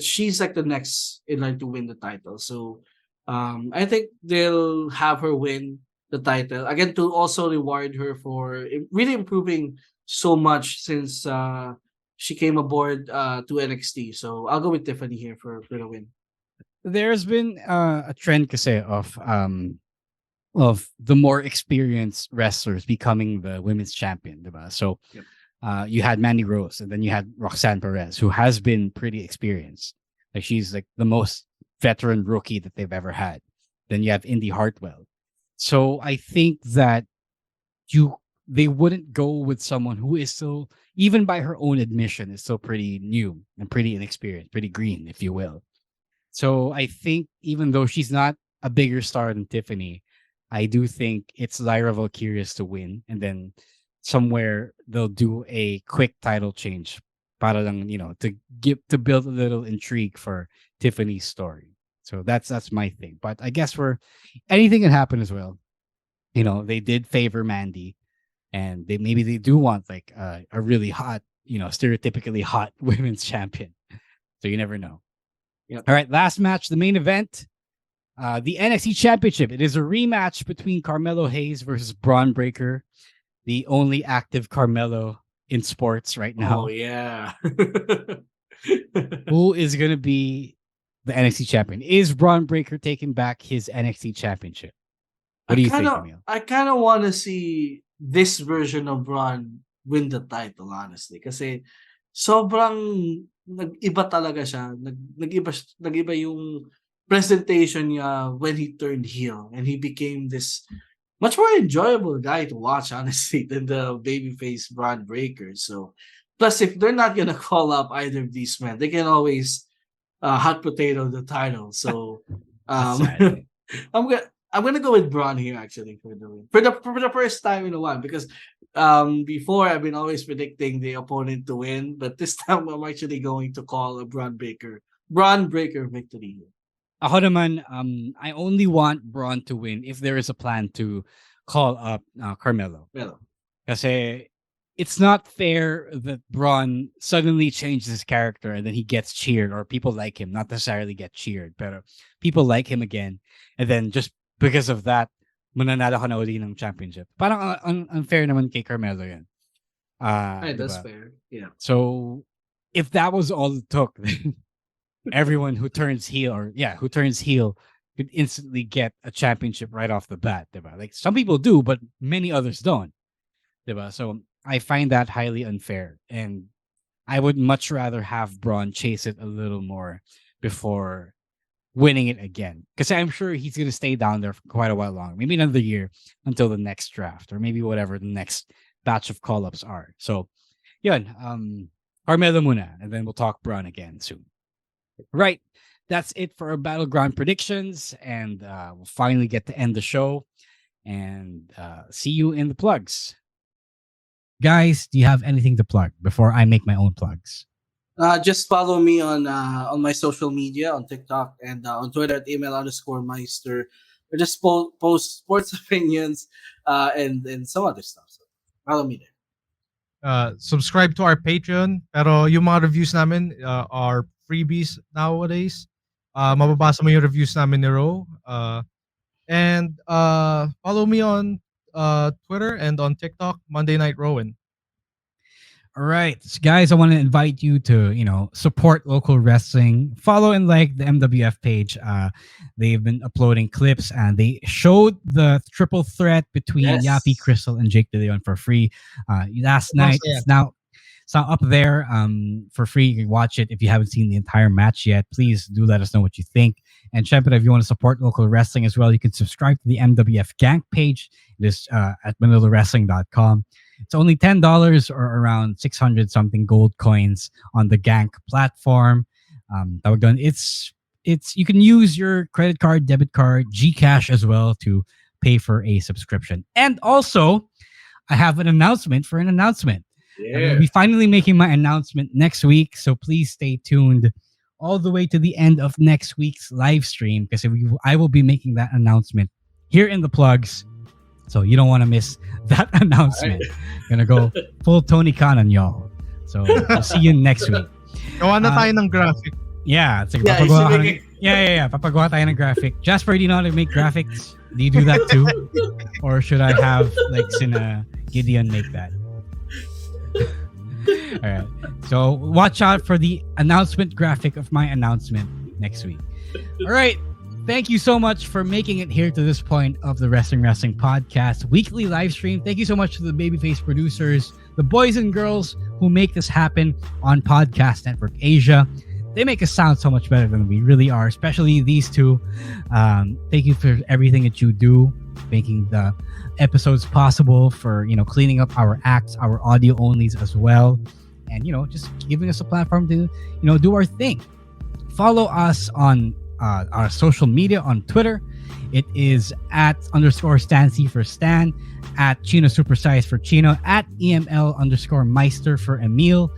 she's like the next in line to win the title. So I think they'll have her win the title again to also reward her for really improving so much since she came aboard to NXT. So I'll go with Tiffany here for the win. There's been a trend kasi of the more experienced wrestlers becoming the women's champion, diba? So Yep. You had Mandy Rose and then you had Roxanne Perez, who has been pretty experienced. Like she's like the most veteran rookie that they've ever had. Then you have Indy Hartwell. So I think that they wouldn't go with someone who is still, even by her own admission, is still pretty new and pretty inexperienced, pretty green, if you will. So I think even though she's not a bigger star than Tiffany, I do think it's Lyra Valkyria's to win, and then somewhere they'll do a quick title change, para lang, to build a little intrigue for Tiffany's story. So that's my thing. But I guess anything can happen as well. They did favor Mandy, and maybe they do want like a really hot, stereotypically hot women's champion. So you never know. Yep. All right, last match, the main event, the NXT Championship. It is a rematch between Carmelo Hayes versus Braun Breaker, the only active Carmelo in sports right now. Oh yeah. Who is going to be the NXT champion? Is Braun Breaker taking back his NXT Championship? What do you think, Emil? I kind of want to see this version of Braun win the title, honestly. Kasi sobrang nag-iba talaga siya. Nag-iba yung presentation niya when he turned heel. And he became this much more enjoyable guy to watch, honestly, than the babyface Braun Breaker. So, plus, if they're not gonna call up either of these men, they can always hot potato the title. So, I'm gonna go with Braun here actually for the win for the first time in a while because before I've been always predicting the opponent to win, but this time I'm actually going to call a Braun Breaker victory. Ako naman, I only want Braun to win if there is a plan to call up Carmelo. Kasi it's not fair that Braun suddenly changes his character and then he gets cheered, or people like him, not necessarily get cheered, but people like him again, and then just because of that, mananalo ka na uli ng championship. Parang unfair naman kay Carmelo yan. That's fair. Yeah. So if that was all it took, then everyone who turns heel could instantly get a championship right off the bat, diba? Like some people do, but many others don't, diba? So I find that highly unfair, and I would much rather have Braun chase it a little more before winning it again, because I'm sure he's going to stay down there for quite a while longer, maybe another year until the next draft, or maybe whatever the next batch of call-ups are. So yun, Carmelo muna, and then we'll talk Braun again soon. Right, that's it for our Battleground predictions, and we'll finally get to end the show and see you in the plugs. Guys, do you have anything to plug before I make my own plugs? Just follow me on my social media, on TikTok and on Twitter at email_meister. I just post sports opinions and some other stuff. So follow me there. Subscribe to our Patreon. Pero yung mga reviews namin are freebies nowadays. Mababasa mo yung reviews namin ni Ro. And follow me on Twitter and on TikTok, Monday Night Rowan. All right, so guys, I want to invite you to, support local wrestling. Follow and like the MWF page. They've been uploading clips, and they showed the triple threat between Yapi, Crystal, and Jake De Leon for free last night. It's now up there for free. You can watch it if you haven't seen the entire match yet. Please do let us know what you think. And syempre, if you want to support local wrestling as well, you can subscribe to the MWF Gank page. It is at manilawrestling.com. It's only $10 or around 600 something gold coins on the Gank platform. It's you can use your credit card, debit card, GCash as well to pay for a subscription. And also, I have an announcement for an announcement. I'm going to be finally making my announcement next week, so please stay tuned all the way to the end of next week's live stream, because I will be making that announcement here in the plugs. So you don't want to miss that announcement. Gonna go full Tony Khan on y'all. So we'll see you next week. Gawa na tayo ng graphic. Yeah, it's like papagawa tayo ng graphic. Jasper, do you know how to make graphics? Do you do that too? Or should I have Gideon make that? All right. So watch out for the announcement graphic of my announcement next week. All right. Thank you so much for making it here to this point of the Wrestling Podcast weekly live stream. Thank you so much to the Babyface producers, the boys and girls who make this happen on Podcast Network Asia. They make us sound so much better than we really are, especially these two. Thank you for everything that you do, making the episodes possible, for cleaning up our acts, our audio onlys as well, and just giving us a platform to do our thing. Follow us on our social media on Twitter. It is @_Stancy for Stan, @Chino Supersize for Chino, @EML_Meister for Emil,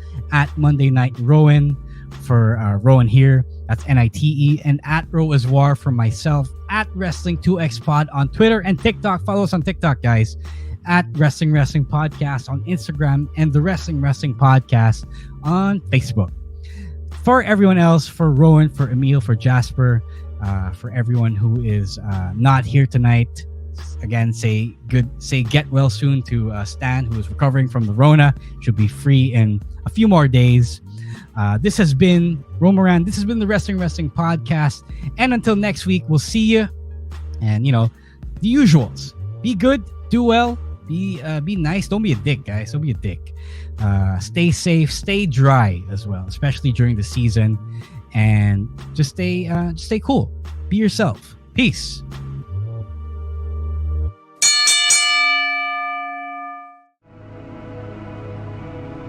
@Monday Night Rowan for Rowan here. That's NITE, and @Roaswar for myself, @Wrestling2XPod on Twitter and TikTok. Follow us on TikTok, guys, @Wrestling Podcast on Instagram, and the Wrestling Podcast on Facebook. For everyone else, for Rowan, for Emil, for Jasper, for everyone who is not here tonight, again, say get well soon to Stan, who is recovering from the Rona. Should be free in a few more days. This has been Romaran. This has been the Wrestling Podcast. And until next week, we'll see you. And the usuals: be good, do well, be nice. Don't be a dick, guys. Don't be a dick. Stay safe, stay dry as well, especially during the season, and just stay cool. Be yourself. Peace.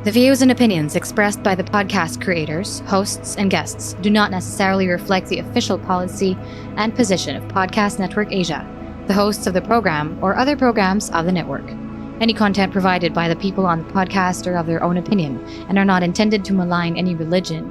The views and opinions expressed by the podcast creators, hosts, and guests do not necessarily reflect the official policy and position of Podcast Network Asia, the hosts of the program, or other programs of the network. Any content provided by the people on the podcast are of their own opinion and are not intended to malign any religion,